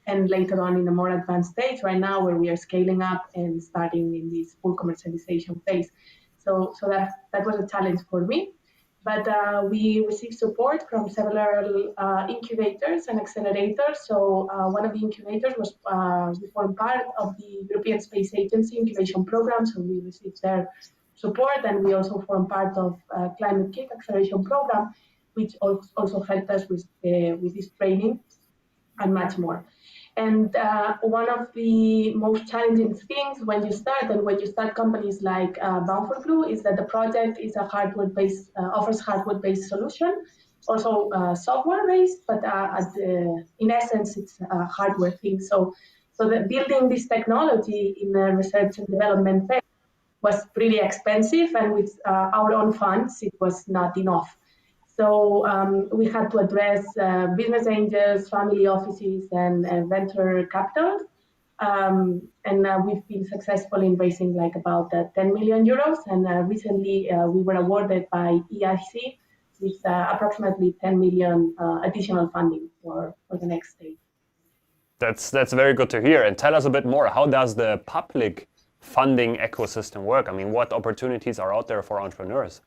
and later on in a more advanced stage, right now where we are scaling up and starting in this full commercialization phase. So that was a challenge for me. But we received support from several incubators and accelerators. So one of the incubators was we formed part of the European Space Agency incubation program. So we received their support, and we also formed part of Climate-KIC acceleration program, which also helped us with this training and much more. And one of the most challenging things when you start companies like Bound for Blue is that the project is a hardware-based, offers hardware-based solution, also software-based, but in essence, it's a hardware thing. So building this technology in the research and development phase was pretty expensive, and with our own funds, it was not enough. So we had to address business angels, family offices, and venture capital. And we've been successful in raising like about 10 million euros. And recently we were awarded by EIC with approximately 10 million additional funding for the next stage. That's very good to hear. And tell us a bit more. How does the public funding ecosystem work? I mean, what opportunities are out there for entrepreneurs?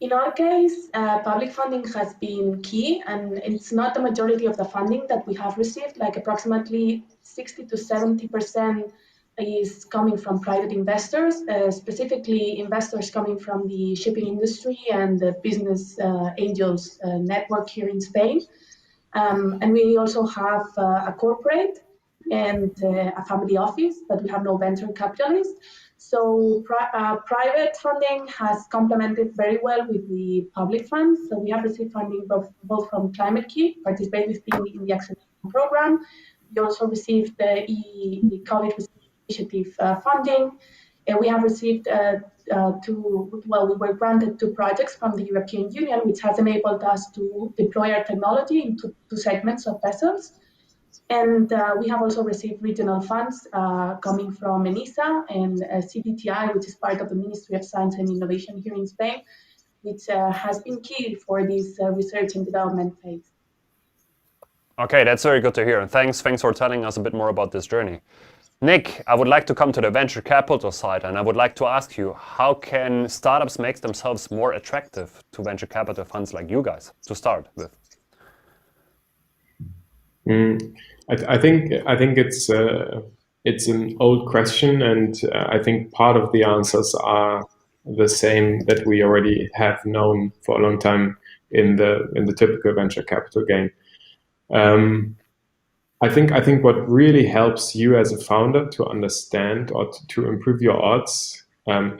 In our case, public funding has been key, and it's not the majority of the funding that we have received. Like approximately 60 to 70% is coming from private investors, specifically investors coming from the shipping industry and the business angels network here in Spain. And we also have a corporate and a family office, but we have no venture capitalists. So private funding has complemented very well with the public funds. So we have received funding both from Climate-KIC, participating in the acceleration program. We also received the College Initiative funding. And we have received we were granted 2 projects from the European Union, which has enabled us to deploy our technology into 2 segments of vessels. And we have also received regional funds coming from ENISA and CDTI, which is part of the Ministry of Science and Innovation here in Spain, which has been key for this research and development phase. Okay, that's very good to hear. And thanks for telling us a bit more about this journey. Nick, I would like to come to the venture capital side, and I would like to ask you, how can startups make themselves more attractive to venture capital funds like you guys to start with? I think it's an old question, and I think part of the answers are the same that we already have known for a long time in the typical venture capital game. I think what really helps you as a founder to understand or to improve your odds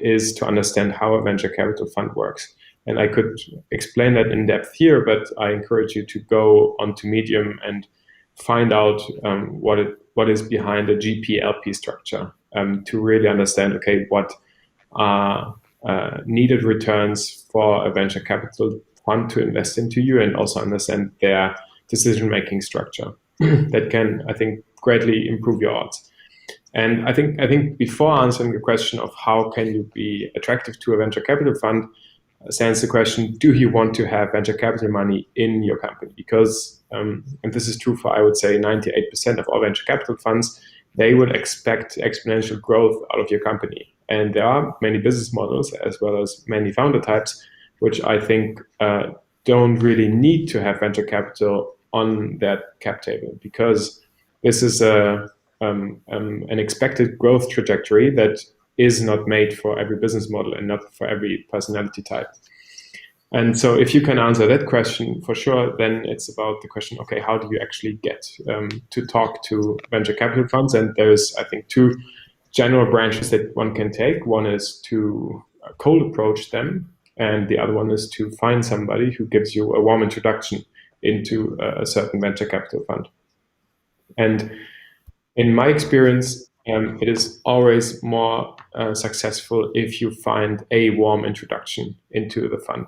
is to understand how a venture capital fund works. And I could explain that in depth here, but I encourage you to go onto Medium and find out what is behind a GP-LP structure to really understand, okay, what are needed returns for a venture capital fund to invest into you, and also understand their decision-making structure. That can, I think, greatly improve your odds. And I think before answering the question of how can you be attractive to a venture capital fund, stands the question, do you want to have venture capital money in your company? Because, and this is true for, I would say, 98% of all venture capital funds, they would expect exponential growth out of your company. And there are many business models as well as many founder types, which I think don't really need to have venture capital on that cap table, because this is an expected growth trajectory that is not made for every business model and not for every personality type. And so if you can answer that question for sure, then it's about the question, okay, how do you actually get to talk to venture capital funds? And there's, I think, two general branches that one can take. One is to cold approach them, and the other one is to find somebody who gives you a warm introduction into a certain venture capital fund. And in my experience, it is always more successful if you find a warm introduction into the fund.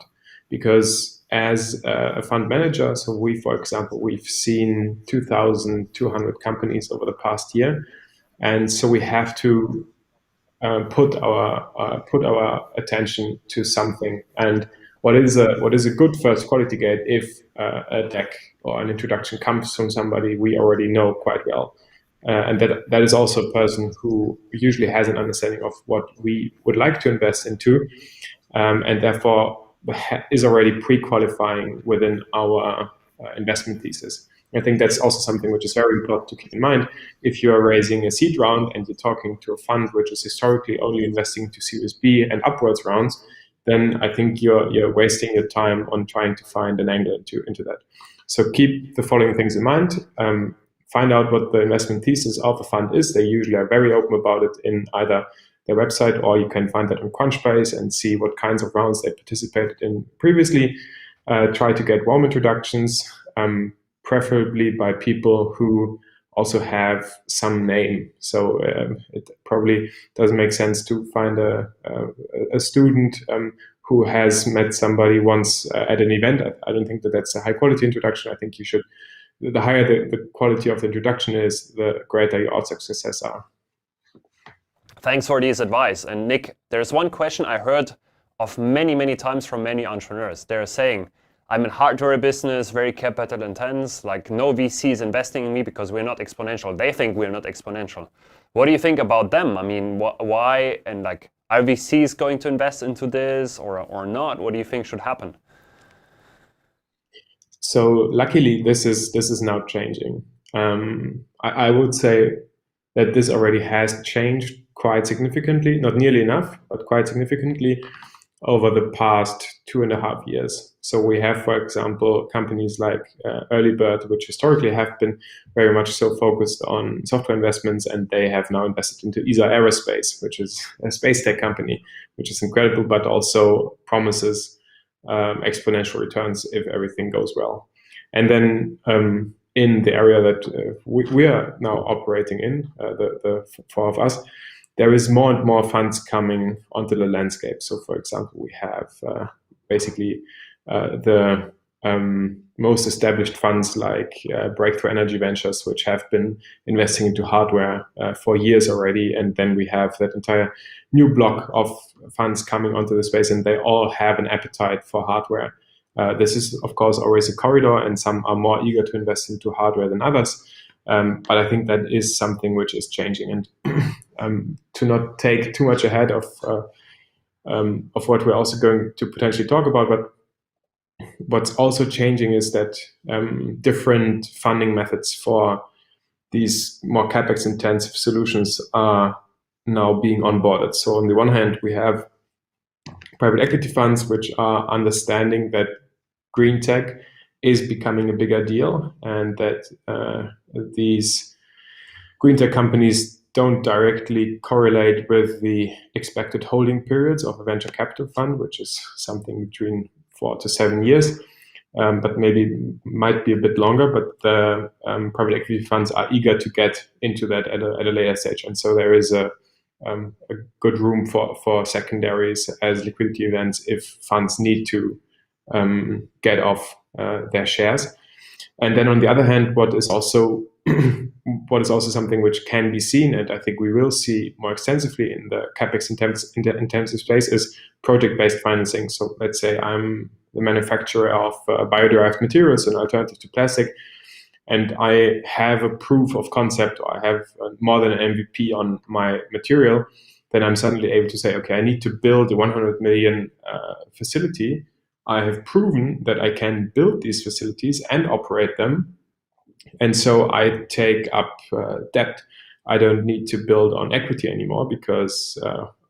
Because as a fund manager, so we, for example, we've seen 2,200 companies over the past year. And so we have to put our attention to something. And what is a good first quality gate if a deck or an introduction comes from somebody we already know quite well, and that is also a person who usually has an understanding of what we would like to invest into, and therefore is already pre-qualifying within our investment thesis. I think that's also something which is very important to keep in mind. If you are raising a seed round and you're talking to a fund which is historically only investing to Series B and upwards rounds, then I think you're wasting your time on trying to find an angle into that. So keep the following things in mind. Find out what the investment thesis of a fund is. They usually are very open about it in either their website, or you can find that on Crunchbase and see what kinds of rounds they participated in previously. Try to get warm introductions, preferably by people who also have some name. So it probably doesn't make sense to find a student who has met somebody once at an event. I don't think that that's a high quality introduction. I think you should, the higher the quality of the introduction is, the greater your odds of success are. Thanks for this advice. And Nick, there's one question I heard of many times from many entrepreneurs. They're saying, I'm in hardware business, very capital intense, like no VC is investing in me because we're not exponential. They think we're not exponential. What do you think about them? I mean, why, and like, are VCs going to invest into this or not? What do you think should happen? So luckily, this is now changing. I would say that this already has changed quite significantly, not nearly enough, but quite significantly over the past 2.5 years. So we have, for example, companies like Earlybird, which historically have been very much so focused on software investments, and they have now invested into ESA Aerospace, which is a space tech company, which is incredible, but also promises exponential returns if everything goes well. And then in the area that we are now operating in, the four of us, there is more and more funds coming onto the landscape. So, for example, we have basically the most established funds like Breakthrough Energy Ventures, which have been investing into hardware for years already. And then we have that entire new block of funds coming onto the space, and they all have an appetite for hardware. This is, of course, always a corridor, and some are more eager to invest into hardware than others. But I think that is something which is changing. And to not take too much ahead of what we're also going to potentially talk about, but what's also changing is that different funding methods for these more capex intensive solutions are now being onboarded. So on the one hand, we have private equity funds which are understanding that green tech is becoming a bigger deal, and that these green tech companies don't directly correlate with the expected holding periods of a venture capital fund, which is something between 4 to 7 years, but maybe might be a bit longer. But the private equity funds are eager to get into that at a later stage, and so there is a good room for secondaries as liquidity events if funds need to get off their shares. And then on the other hand, what is also something which can be seen, and I think we will see more extensively in the capex intensive space, is project-based financing. So let's say I'm the manufacturer of bio-derived materials, an alternative to plastic, and I have a proof of concept, or I have more than an MVP on my material, then I'm suddenly able to say, okay, I need to build a 100 million facility. I have proven that I can build these facilities and operate them. And so I take up debt. I don't need to build on equity anymore because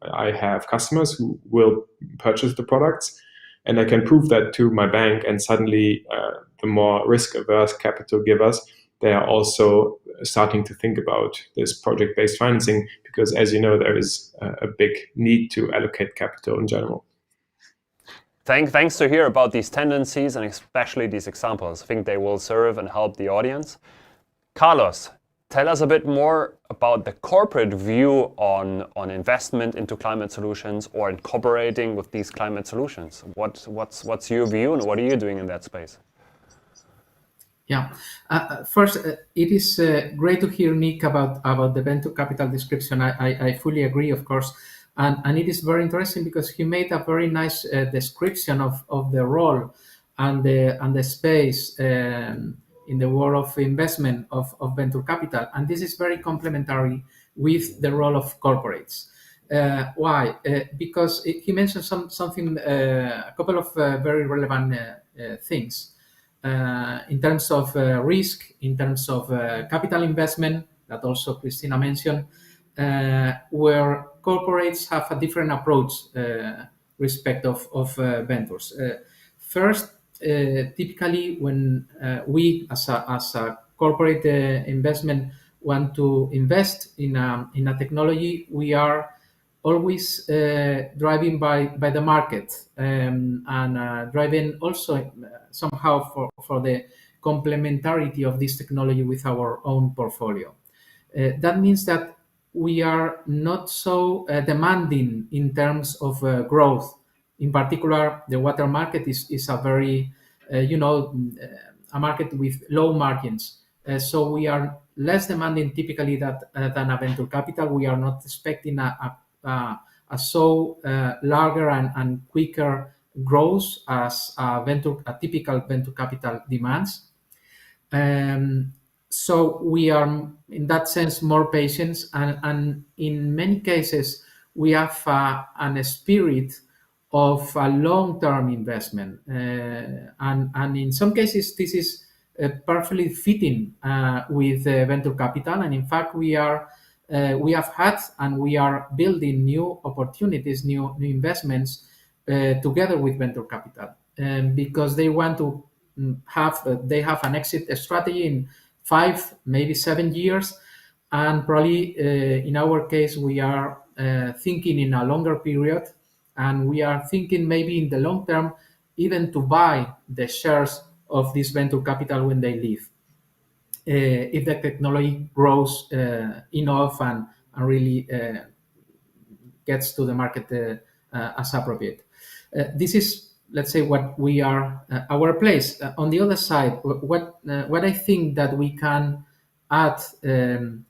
I have customers who will purchase the products, and I can prove that to my bank, and suddenly the more risk-averse capital givers, they are also starting to think about this project-based financing, because as you know, there is a big need to allocate capital in general. Thanks to hear about these tendencies and especially these examples. I think they will serve and help the audience. Carlos, tell us a bit more about the corporate view on investment into climate solutions or incorporating with these climate solutions. What's your view, and what are you doing in that space? Yeah. First, it is great to hear Nick about the venture capital description. I fully agree, of course. And it is very interesting because he made a very nice description of the role and the space in the world of investment of venture capital. And this is very complementary with the role of corporates. Why? Because he mentioned a couple of very relevant things in terms of risk, in terms of capital investment, that also Cristina mentioned, where corporates have a different approach respect of ventures. First, typically when we as a corporate investment want to invest in a technology, we are always driving by the market and driving also somehow for the complementarity of this technology with our own portfolio. That means that we are not so demanding in terms of growth. In particular, the water market is a very, a market with low margins. So we are less demanding typically than a venture capital. We are not expecting a so larger and quicker growth as a typical venture capital demands. So we are, in that sense, more patient, and in many cases, we have a spirit of a long-term investment. And in some cases, this is perfectly fitting with venture capital. And in fact, we have had and we are building new opportunities, new investments together with venture capital, because they want to have an exit strategy in 5, maybe 7 years, and probably in our case we are thinking in a longer period, and we are thinking maybe in the long term even to buy the shares of this venture capital when they leave, if the technology grows enough and really gets to the market as appropriate. This is, let's say, what we are, our place. On the other side, what I think that we can add to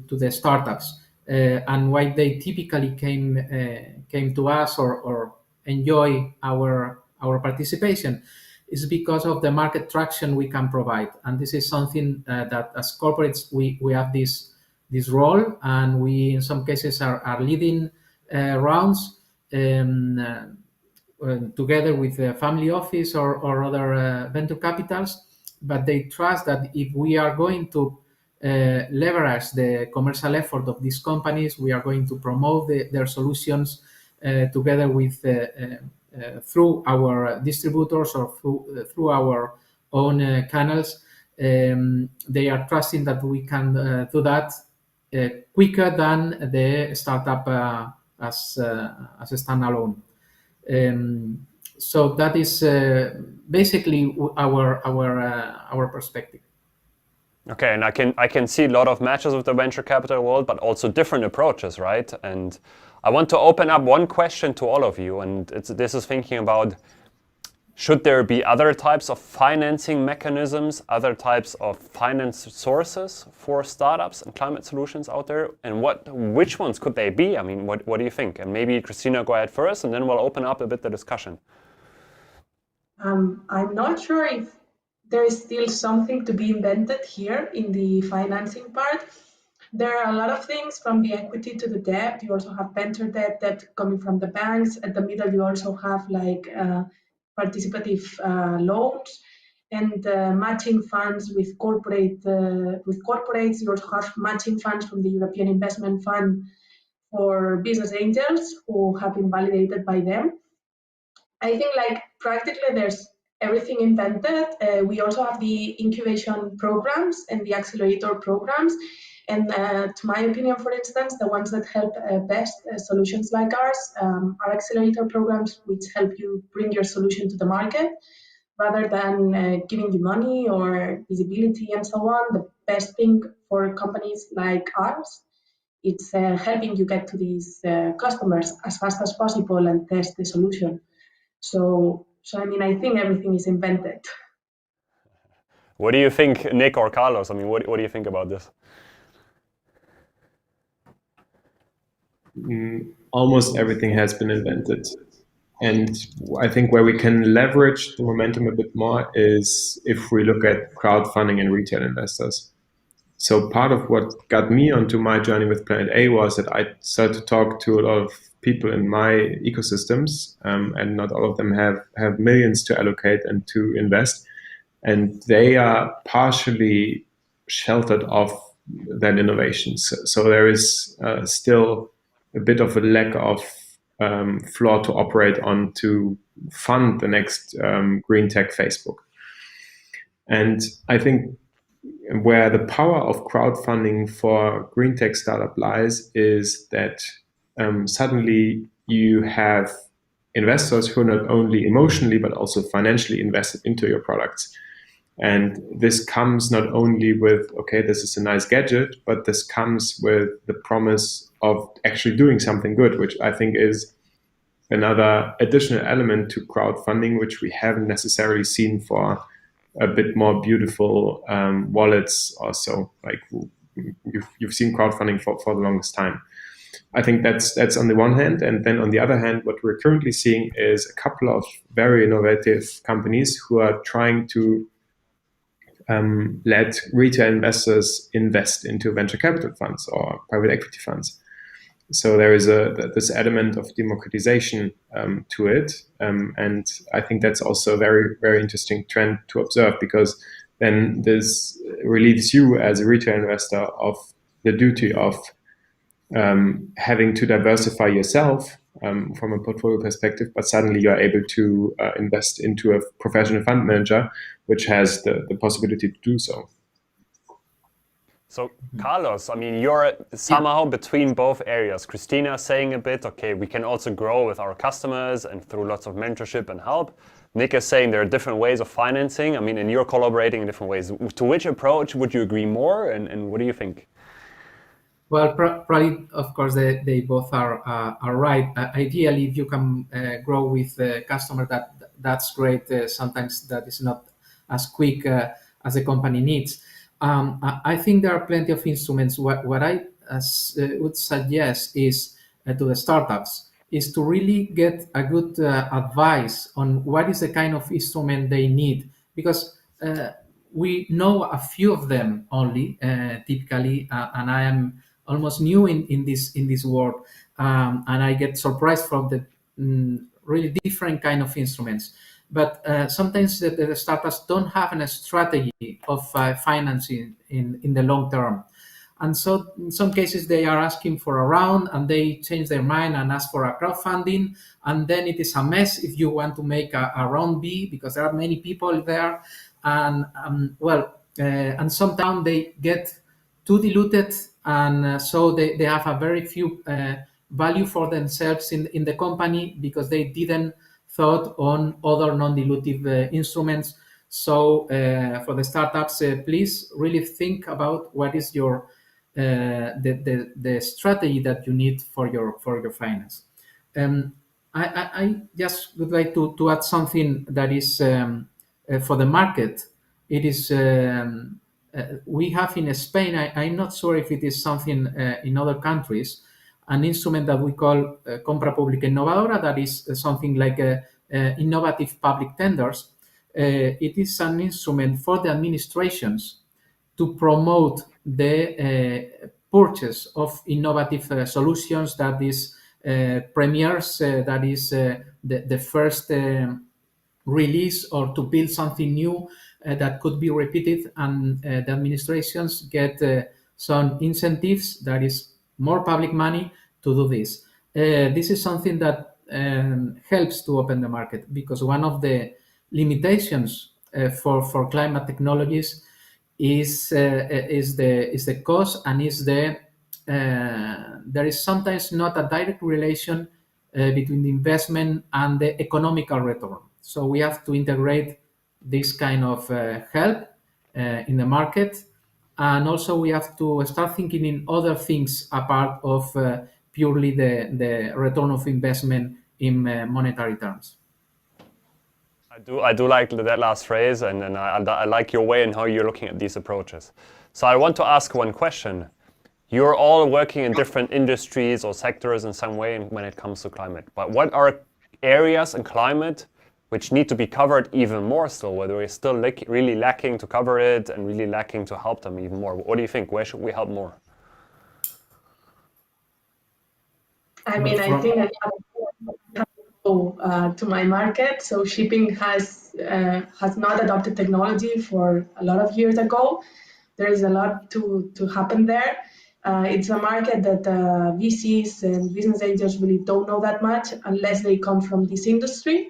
the startups and why they typically came to us or enjoy our participation is because of the market traction we can provide. And this is something that as corporates we have this role, and we in some cases are leading rounds. together with the family office or other venture capitals, but they trust that if we are going to leverage the commercial effort of these companies, we are going to promote their solutions together with through our distributors or through our own channels. They are trusting that we can do that quicker than the startup as a standalone. So that is basically our perspective. Okay, and I can see a lot of matches with the venture capital world, but also different approaches, right? And I want to open up one question to all of you, and this is thinking about, should there be other types of financing mechanisms, other types of finance sources for startups and climate solutions out there? And which ones could they be? I mean, what do you think? And maybe Cristina, go ahead first, and then we'll open up a bit the discussion. I'm not sure if there is still something to be invented here in the financing part. There are a lot of things, from the equity to the debt. You also have venture debt coming from the banks. At the middle, you also have like participative loans and matching funds with corporates. You also have matching funds from the European Investment Fund for business angels who have been validated by them. I think like practically there's everything invented. We also have the incubation programs and the accelerator programs. And to my opinion, for instance, the ones that help best solutions like ours are accelerator programs, which help you bring your solution to the market rather than giving you money or visibility and so on. The best thing for companies like ours, it's helping you get to these customers as fast as possible and test the solution. So I mean, I think everything is invented. What do you think, Nick or Carlos? I mean, what do you think about this? Almost everything has been invented. And I think where we can leverage the momentum a bit more is if we look at crowdfunding and retail investors. So part of what got me onto my journey with Planet A was that I started to talk to a lot of people in my ecosystems, and not all of them have millions to allocate and to invest. And they are partially sheltered off that innovation. So there is still a bit of a lack of floor to operate on to fund the next green tech Facebook. And I think where the power of crowdfunding for green tech startup lies is that suddenly you have investors who are not only emotionally but also financially invested into your products. And this comes not only with, okay, this is a nice gadget, but this comes with the promise of actually doing something good, which I think is another additional element to crowdfunding, which we haven't necessarily seen for a bit more beautiful wallets or so. Like you've seen crowdfunding for the longest time. I think that's on the one hand. And then on the other hand, what we're currently seeing is a couple of very innovative companies who are trying to let retail investors invest into venture capital funds or private equity funds. So there is this element of democratization to it. And I think that's also a very, very interesting trend to observe, because then this relieves you as a retail investor of the duty of having to diversify yourself from a portfolio perspective, but suddenly you're able to invest into a professional fund manager, which has the possibility to do so. So, Carlos, I mean, you're somehow between both areas. Cristina saying a bit, okay, we can also grow with our customers and through lots of mentorship and help. Nick is saying there are different ways of financing. I mean, and you're collaborating in different ways. To which approach would you agree more, and what do you think? Well, probably, of course, they both are right. Ideally, if you can grow with a customer, that's great. Sometimes that is not as quick as the company needs. I think there are plenty of instruments. What I would suggest is to the startups is to really get a good advice on what is the kind of instrument they need, because we know a few of them only typically, and I am almost new in this world, and I get surprised from the really different kind of instruments. But sometimes the startups don't have a strategy of financing in the long term. And so in some cases they are asking for a round and they change their mind and ask for a crowdfunding. And then it is a mess if you want to make a round B, because there are many people there. And and sometimes they get too diluted, and so they have a very few value for themselves in the company, because they didn't thought on other non-dilutive instruments. So for the startups, please really think about what is your the strategy that you need for your finance. I just would like to add something that is for the market. It is we have in Spain, I'm not sure if it is something in other countries, an instrument that we call Compra Pública Innovadora, that is something like innovative public tenders. It is an instrument for the administrations to promote the purchase of innovative solutions, that is premieres, that is the first release, or to build something new that could be repeated, and the administrations get some incentives, that is more public money, to do this. This is something that helps to open the market, because one of the limitations for climate technologies is the cost, and is there is sometimes not a direct relation between the investment and the economical return. So we have to integrate this kind of help in the market, and also we have to start thinking in other things apart of purely the return of investment in monetary terms. I do like that last phrase, and I like your way and how you're looking at these approaches. So I want to ask one question. You're all working in different industries or sectors in some way when it comes to climate. But what are areas in climate which need to be covered even more still, whether we're still really lacking to cover it and really lacking to help them even more? What do you think? Where should we help more? I mean, I think that to my market. So shipping has not adopted technology for a lot of years ago. There is a lot to happen there. It's a market that VCs and business angels really don't know that much unless they come from this industry.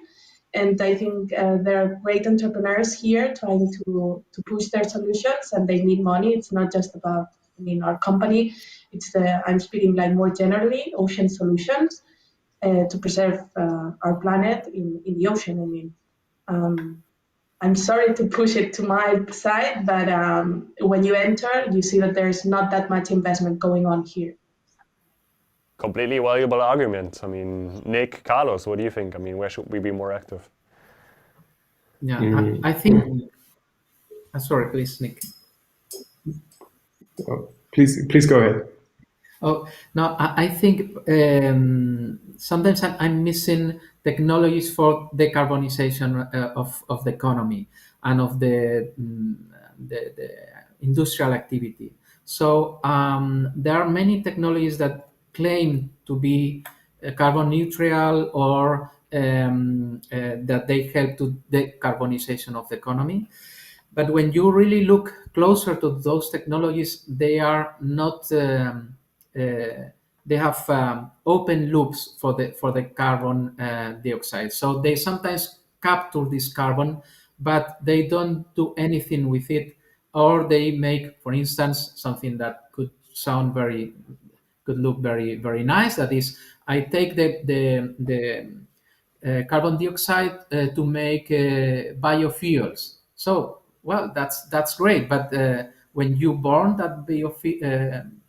And I think there are great entrepreneurs here trying to push their solutions, and they need money. It's not just about, our company. It's I'm speaking like more generally, ocean solutions to preserve our planet in the ocean. I'm sorry to push it to my side, but when you enter, you see that there's not that much investment going on here. Completely valuable argument. Nick, Carlos, what do you think? Where should we be more active? Yeah, I think. Sorry, please, Nick. Oh, please go ahead. Oh no, I think sometimes I'm missing technologies for decarbonization of the economy and of the industrial activity. So there are many technologies that claim to be carbon neutral, or that they help to decarbonization of the economy. But when you really look closer to those technologies, they are not. They have open loops for the carbon dioxide. So they sometimes capture this carbon, but they don't do anything with it, or they make, for instance, something that could look very, very nice. That is, I take the carbon dioxide to make biofuels. So, well, that's great. But when you burn that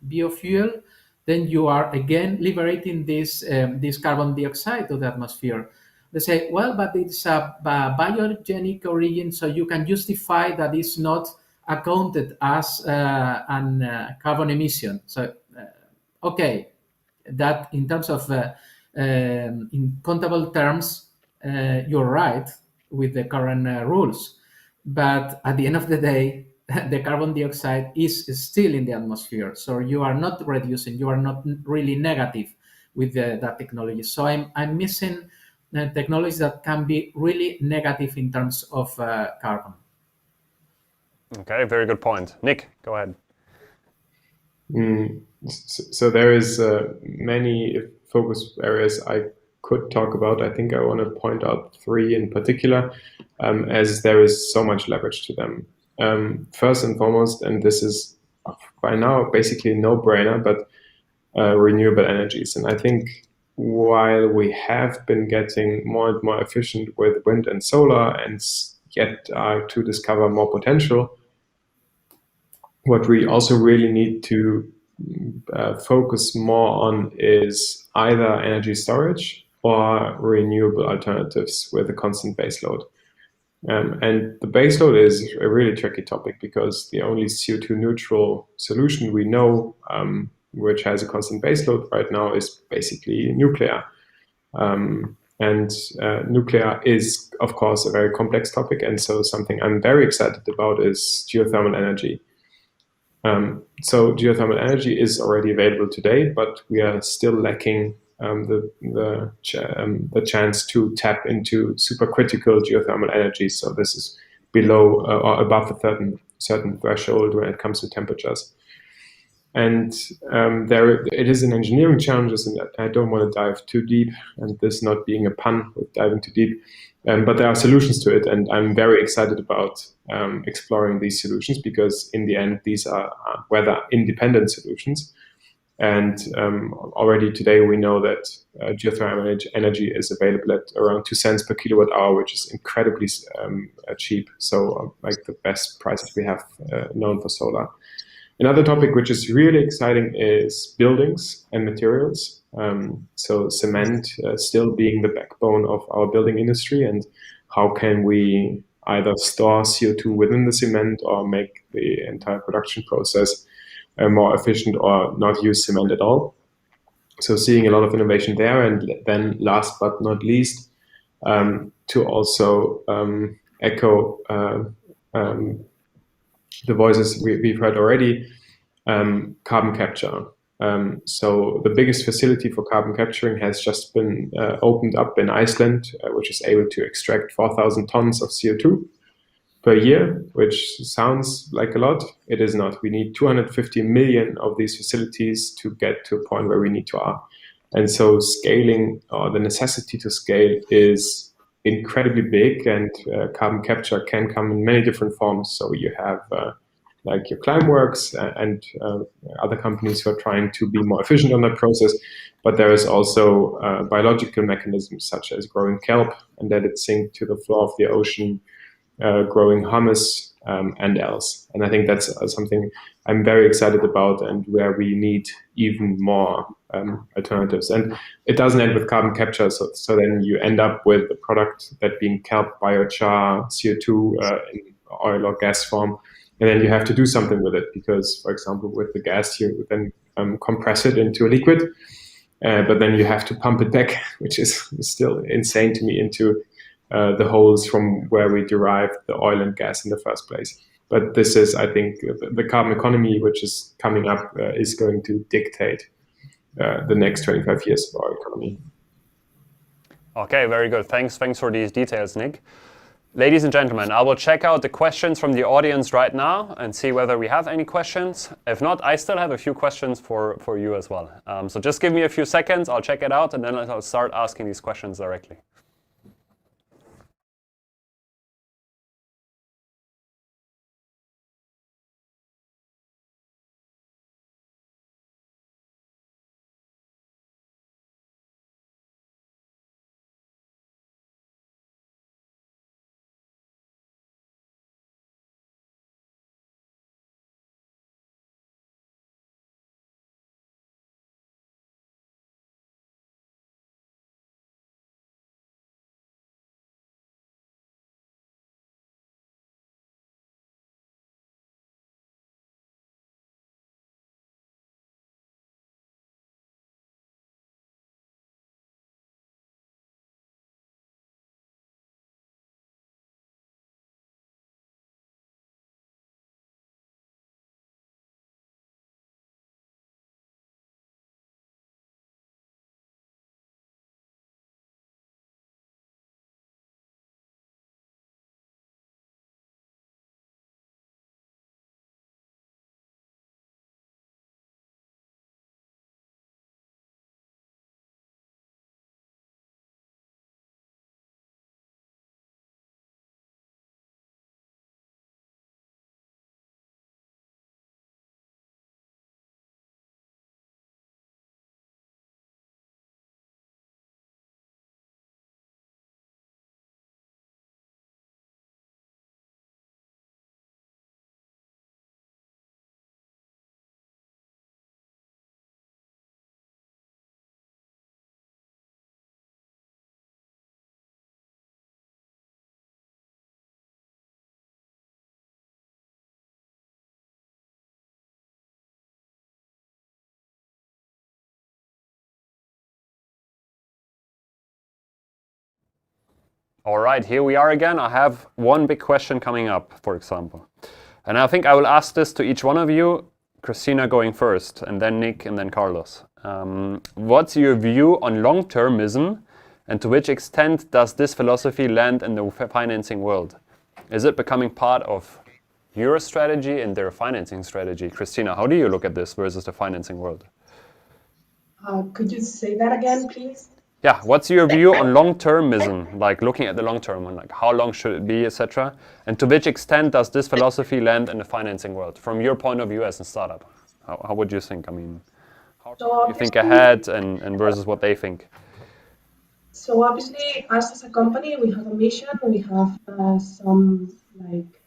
biofuel, then you are again liberating this carbon dioxide to the atmosphere. They say, well, but it's a biogenic origin, so you can justify that it's not accounted as an carbon emission. So, okay, that in terms of in countable terms, you're right with the current rules. But at the end of the day, the carbon dioxide is still in the atmosphere. So you are not reducing, you are not really negative with that technology. So I'm missing technologies that can be really negative in terms of carbon. Okay, very good point. Nick, go ahead. So there is many focus areas I could talk about. I think I want to point out 3 in particular, as there is so much leverage to them. First and foremost, and this is by now basically a no-brainer, but renewable energies. And I think while we have been getting more and more efficient with wind and solar and yet to discover more potential, what we also really need to focus more on is either energy storage or renewable alternatives with a constant baseload. And the baseload is a really tricky topic because the only CO2 neutral solution we know, which has a constant baseload right now, is basically nuclear. And nuclear is, of course, a very complex topic. And so something I'm very excited about is geothermal energy. So geothermal energy is already available today, but we are still lacking the chance to tap into supercritical geothermal energy. So this is below or above a certain threshold when it comes to temperatures. And it is an engineering challenge, and I don't want to dive too deep, and this not being a pun with diving too deep. But there are solutions to it, and I'm very excited about exploring these solutions because in the end, these are weather-independent solutions. And already today, we know that geothermal energy is available at around 2 cents per kilowatt hour, which is incredibly cheap. So like the best prices we have known for solar. Another topic which is really exciting is buildings and materials. So cement still being the backbone of our building industry, and how can we either store CO2 within the cement or make the entire production process more efficient or not use cement at all. So seeing a lot of innovation there. And then last but not least, to also echo the voices we've heard already, carbon capture. So the biggest facility for carbon capturing has just been opened up in Iceland, which is able to extract 4,000 tons of CO2 per year, which sounds like a lot. It is not. We need 250 million of these facilities to get to a point where we need to are. And so scaling, or the necessity to scale, is incredibly big, and carbon capture can come in many different forms. So you have like your Climeworks and other companies who are trying to be more efficient on that process. But there is also biological mechanisms such as growing kelp and let it sink to the floor of the ocean, growing hummus and else. And I think that's something I'm very excited about, and where we need even more alternatives. And it doesn't end with carbon capture. So then you end up with a product that being kelp, biochar, CO2 in oil or gas form. And then you have to do something with it because, for example, with the gas, you then compress it into a liquid, but then you have to pump it back, which is still insane to me, into the holes from where we derived the oil and gas in the first place. But this is, I think, the carbon economy, which is coming up, is going to dictate the next 25 years of our economy. Okay, very good. Thanks for these details, Nick. Ladies and gentlemen, I will check out the questions from the audience right now and see whether we have any questions. If not, I still have a few questions for you as well. So just give me a few seconds, I'll check it out, and then I'll start asking these questions directly. All right, here we are again. I have one big question coming up, for example. And I think I will ask this to each one of you, Cristina going first, and then Nick, and then Carlos. What's your view on long-termism, and to which extent does this philosophy land in the financing world? Is it becoming part of your strategy and their financing strategy? Cristina, how do you look at this versus the financing world? Could you say that again, please? Yeah, what's your view on long-termism, like looking at the long term and like how long should it be, etc. And to which extent does this philosophy land in the financing world from your point of view as a startup? How would you think? I mean, how do you think ahead and versus what they think? So obviously, us as a company, we have a mission. We have some like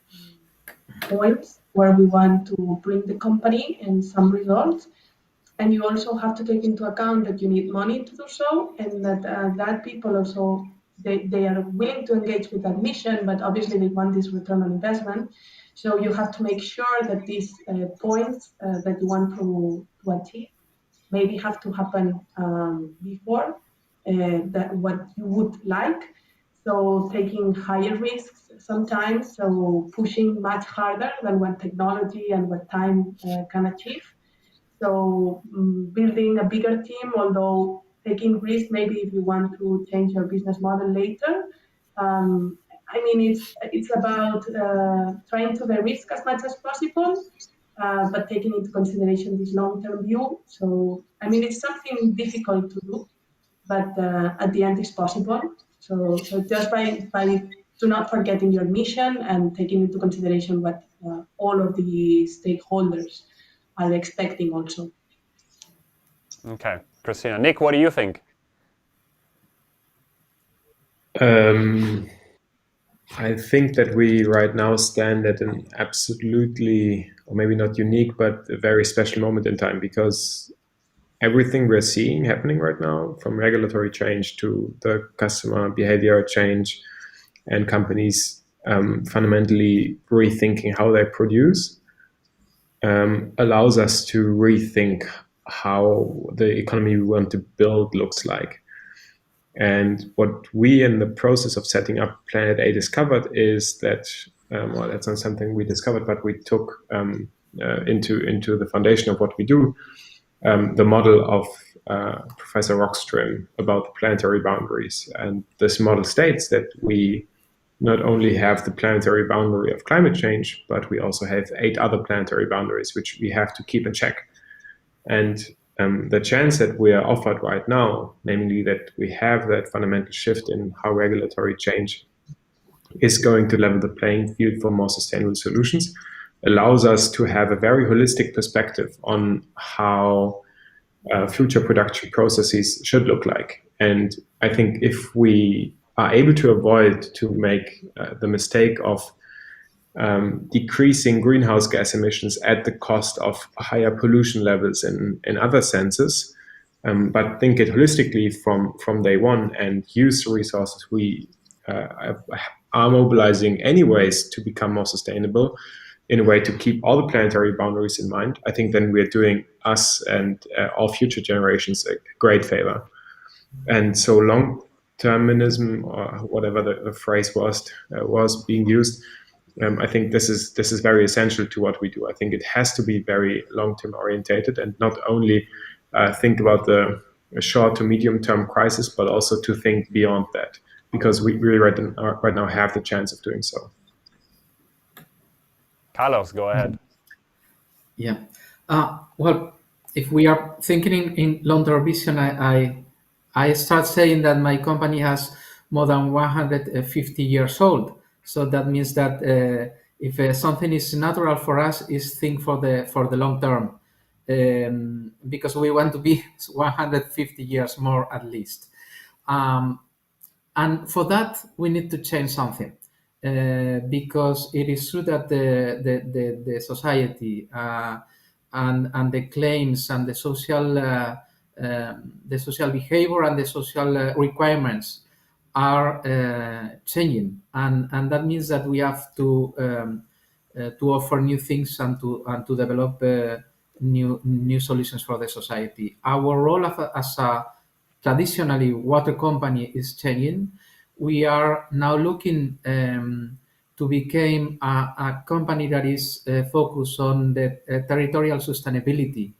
points where we want to bring the company and some results. And you also have to take into account that you need money to do so, and that people also, they are willing to engage with that mission, but obviously they want this return on investment. So you have to make sure that these points that you want to achieve maybe have to happen before that what you would like. So taking higher risks sometimes, so pushing much harder than what technology and what time can achieve. So building a bigger team, although taking risks, maybe if you want to change your business model later. I mean, it's about trying to de-risk as much as possible, but taking into consideration this long-term view. So, I mean, it's something difficult to do, but at the end it's possible. So just by do not forgetting your mission and taking into consideration what all of the stakeholders are expecting also. Okay, Cristina. Nick, what do you think? I think that we right now stand at an absolutely, or maybe not unique, but a very special moment in time, because everything we're seeing happening right now, from regulatory change to the customer behavior change and companies fundamentally rethinking how they produce, allows us to rethink how the economy we want to build looks like. And what we in the process of setting up Planet A discovered is that, well, that's not something we discovered, but we took into the foundation of what we do, the model of Professor Rockström about the planetary boundaries. And this model states that we not only have the planetary boundary of climate change, but we also have 8 other planetary boundaries, which we have to keep in check. And the chance that we are offered right now, namely that we have that fundamental shift in how regulatory change is going to level the playing field for more sustainable solutions, allows us to have a very holistic perspective on how future production processes should look like. And I think if we are able to avoid to make the mistake of decreasing greenhouse gas emissions at the cost of higher pollution levels in other senses, but think it holistically from day one and use the resources we are mobilizing anyways to become more sustainable in a way to keep all the planetary boundaries in mind, I think then we're doing us and all future generations a great favor. And so long-termism, or whatever the phrase was being used, I think this is very essential to what we do. I think it has to be very long-term orientated and not only think about the short to medium-term crisis, but also to think beyond that, because we really right now have the chance of doing so. Carlos, go ahead. Yeah. Well, if we are thinking in long-term vision, I start saying that my company has more than 150 years old. So that means that if something is natural for us, is think for the long term, because we want to be 150 years more at least. And for that, we need to change something. Because it is true that the society and the claims and the social behavior and the social requirements are changing, and that means that we have to offer new things and to develop new solutions for the society. Our role as a traditionally water company is changing. we are now looking to become a company that is focused on the territorial sustainability.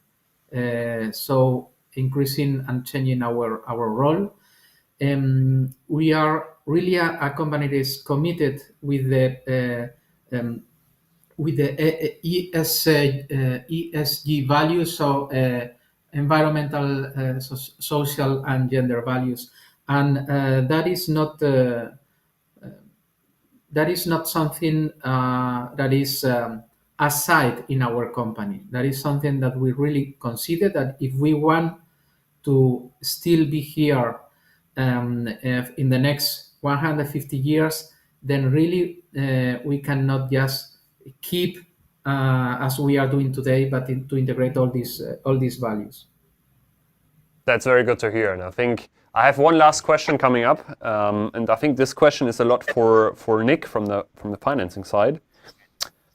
So increasing and changing our role. We are really a company that is committed with the ESG values, so environmental, social, and gender values, and that is not something that is aside in our company. That is something that we really consider, that if we want to still be here in the next 150 years, then really we cannot just keep as we are doing today, but to integrate all these values. That's very good to hear, and I think I have one last question coming up, and I think this question is a lot for Nick from the financing side.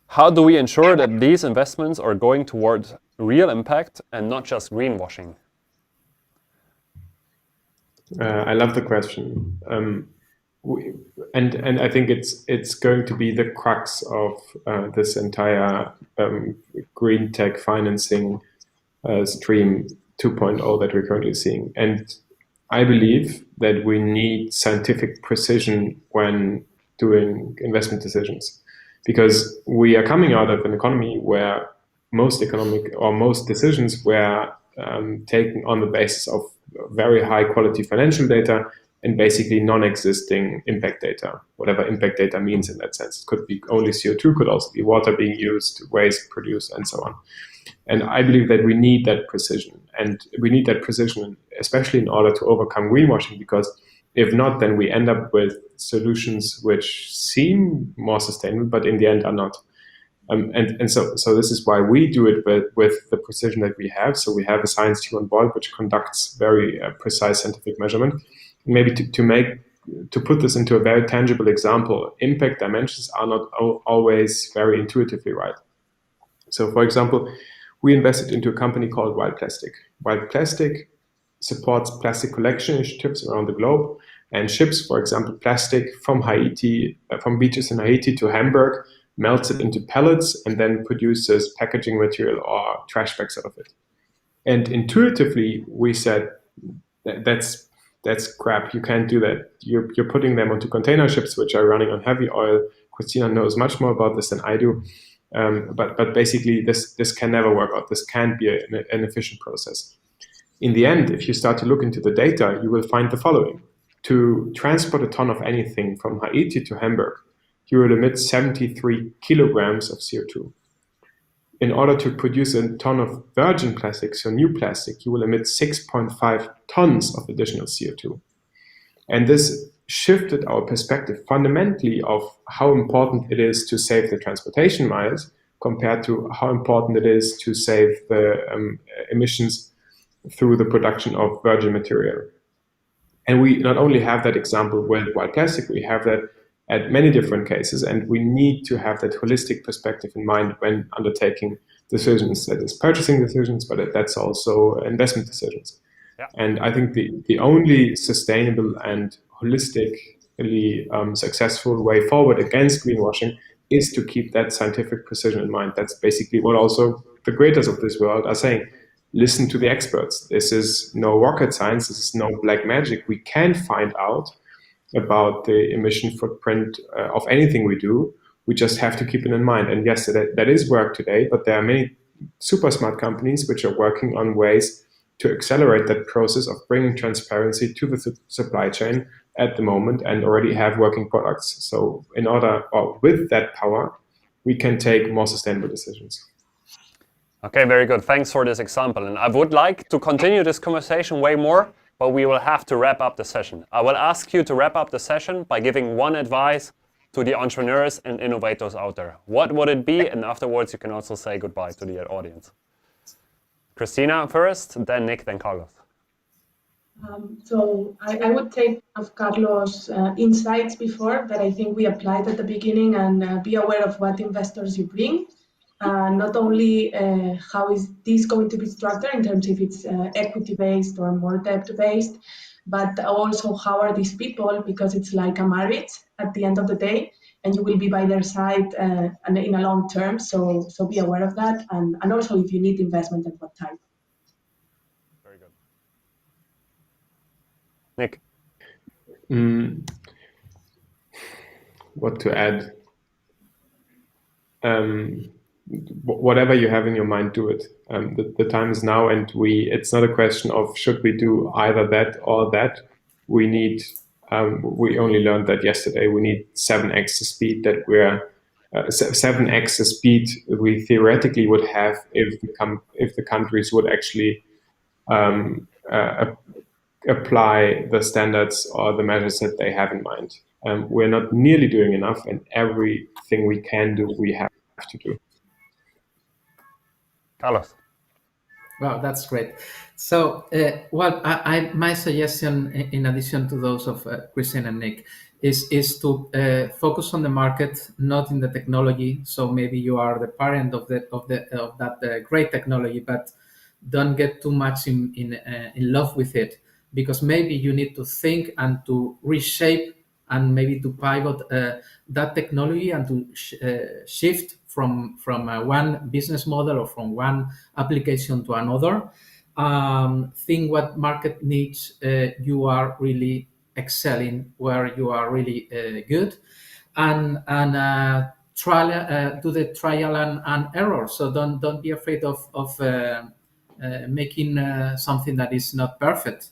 How do we ensure that these investments are going towards real impact and not just greenwashing? I love the question, and I think it's going to be the crux of this entire green tech financing stream 2.0 that we're currently seeing. And I believe that we need scientific precision when doing investment decisions, because we are coming out of an economy where most decisions were taken on the basis of very high quality financial data and basically non-existing impact data, whatever impact data means in that sense. It could be only CO2, could also be water being used, waste produced, and so on. And I believe that we need that precision, and we need that precision especially in order to overcome greenwashing, because if not, then we end up with solutions which seem more sustainable, but in the end are not. So this is why we do it with the precision that we have. So we have a science team on board which conducts very precise scientific measurement. Maybe to put this into a very tangible example, impact dimensions are not always very intuitively right. So for example, we invested into a company called Wild Plastic. Wild Plastic supports plastic collection initiatives around the globe and ships, for example, plastic from Haiti, from beaches in Haiti to Hamburg, melts it into pellets, and then produces packaging material or trash bags out of it. And intuitively, we said, that's crap. You can't do that. You're putting them onto container ships, which are running on heavy oil. Cristina knows much more about this than I do. But basically, this can never work out. This can't be an efficient process. In the end, if you start to look into the data, you will find the following. To transport a ton of anything from Haiti to Hamburg, you will emit 73 kilograms of CO2. In order to produce a ton of virgin plastic, so new plastic, you will emit 6.5 tons of additional CO2. And this shifted our perspective fundamentally of how important it is to save the transportation miles compared to how important it is to save the emissions through the production of virgin material. And we not only have that example with Wild Plastic, we have that at many different cases, and we need to have that holistic perspective in mind when undertaking decisions. That is purchasing decisions, but that's also investment decisions. Yeah. And I think the only sustainable and holistically successful way forward against greenwashing is to keep that scientific precision in mind. That's basically what also the creators of this world are saying. Listen to the experts. This is no rocket science. This is no black magic. We can find out about the emission footprint of anything we do. We just have to keep it in mind. And yes, that is work today, but there are many super smart companies which are working on ways to accelerate that process of bringing transparency to the supply chain at the moment and already have working products. So with that power, we can take more sustainable decisions. Okay, very good. Thanks for this example. And I would like to continue this conversation way more, but we will have to wrap up the session. I will ask you to wrap up the session by giving one advice to the entrepreneurs and innovators out there. What would it be? And afterwards, you can also say goodbye to the audience. Cristina first, then Nick, then Carlos. So I would take of Carlos' insights before that I think we applied at the beginning, and be aware of what investors you bring. Not only how is this going to be structured in terms if it's equity-based or more debt-based, but also how are these people, because it's like a marriage at the end of the day, and you will be by their side and in a long term. So be aware of that, and also if you need investment, at what time. Very good. Nick. What to add? Whatever you have in your mind, do it. The time is now, and it's not a question of should we do either that or that. We need, we only learned that yesterday, we need 7x the speed that 7x the speed we theoretically would have if the countries would actually apply the standards or the measures that they have in mind. We're not nearly doing enough, and everything we can do, we have to do. Carlos. Well, that's great. So, my suggestion, in addition to those of Cristina and Nick, is to focus on the market, not in the technology. So maybe you are the parent of that great technology, but don't get too much in love with it, because maybe you need to think and to reshape and maybe to pivot that technology and to shift from one business model or from one application to another. Think what market needs you are really excelling, where you are really good, and do the trial and error. So don't be afraid of making something that is not perfect,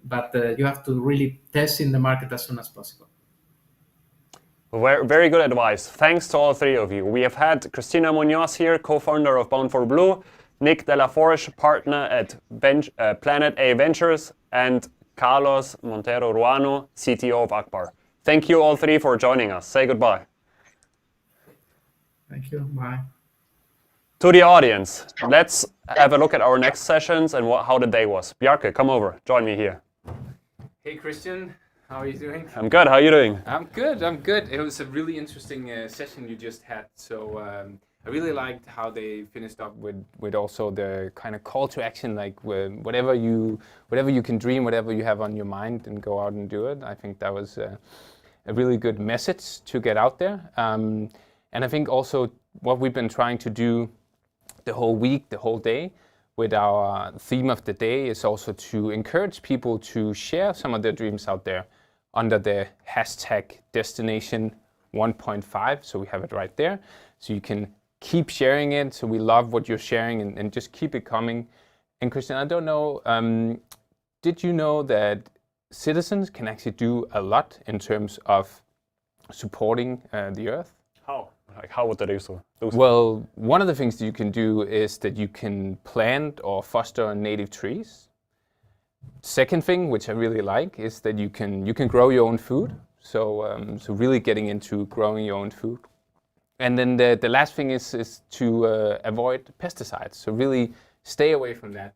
but you have to really test in the market as soon as possible. Very good advice. Thanks to all three of you. We have had Cristina Muñoz here, co-founder of Bound for Blue, Nick de la Forge, partner at Planet A Ventures, and Carlos Montero Ruano, CTO of Agbar. Thank you all three for joining us. Say goodbye. Thank you. Bye. To the audience, let's have a look at our next sessions and how the day was. Bjarke, come over. Join me here. Hey, Christian. How are you doing? I'm good. How are you doing? I'm good. It was a really interesting session you just had. So I really liked how they finished up with also the kind of call to action, like whatever you can dream, whatever you have on your mind, and go out and do it. I think that was a really good message to get out there. And I think also what we've been trying to do the whole week, the whole day, with our theme of the day is also to encourage people to share some of their dreams out there under the hashtag destination 1.5. So we have it right there. So you can keep sharing it. So we love what you're sharing, and just keep it coming. And Christian, I don't know, did you know that citizens can actually do a lot in terms of supporting the Earth? How? Like, how would they do so? Well, one of the things that you can do is that you can plant or foster native trees. Second thing, which I really like, is that you can grow your own food. So really getting into growing your own food. And then the last thing is to avoid pesticides. So really stay away from that.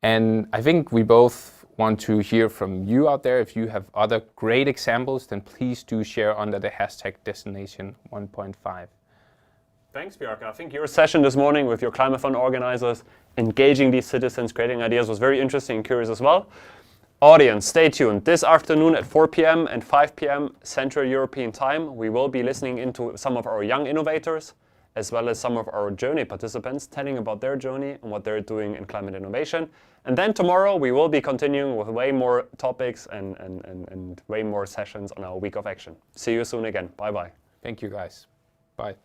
And I think we both want to hear from you out there. If you have other great examples, then please do share under the hashtag destination 1.5. Thanks, Bjarke. I think your session this morning with your Climate Fund organizers, engaging these citizens, creating ideas, was very interesting and curious as well. Audience, stay tuned. This afternoon at 4 p.m. and 5 p.m. Central European Time, we will be listening into some of our young innovators, as well as some of our journey participants, telling about their journey and what they're doing in climate innovation. And then tomorrow, we will be continuing with way more topics and way more sessions on our Week of Action. See you soon again. Bye-bye. Thank you, guys. Bye.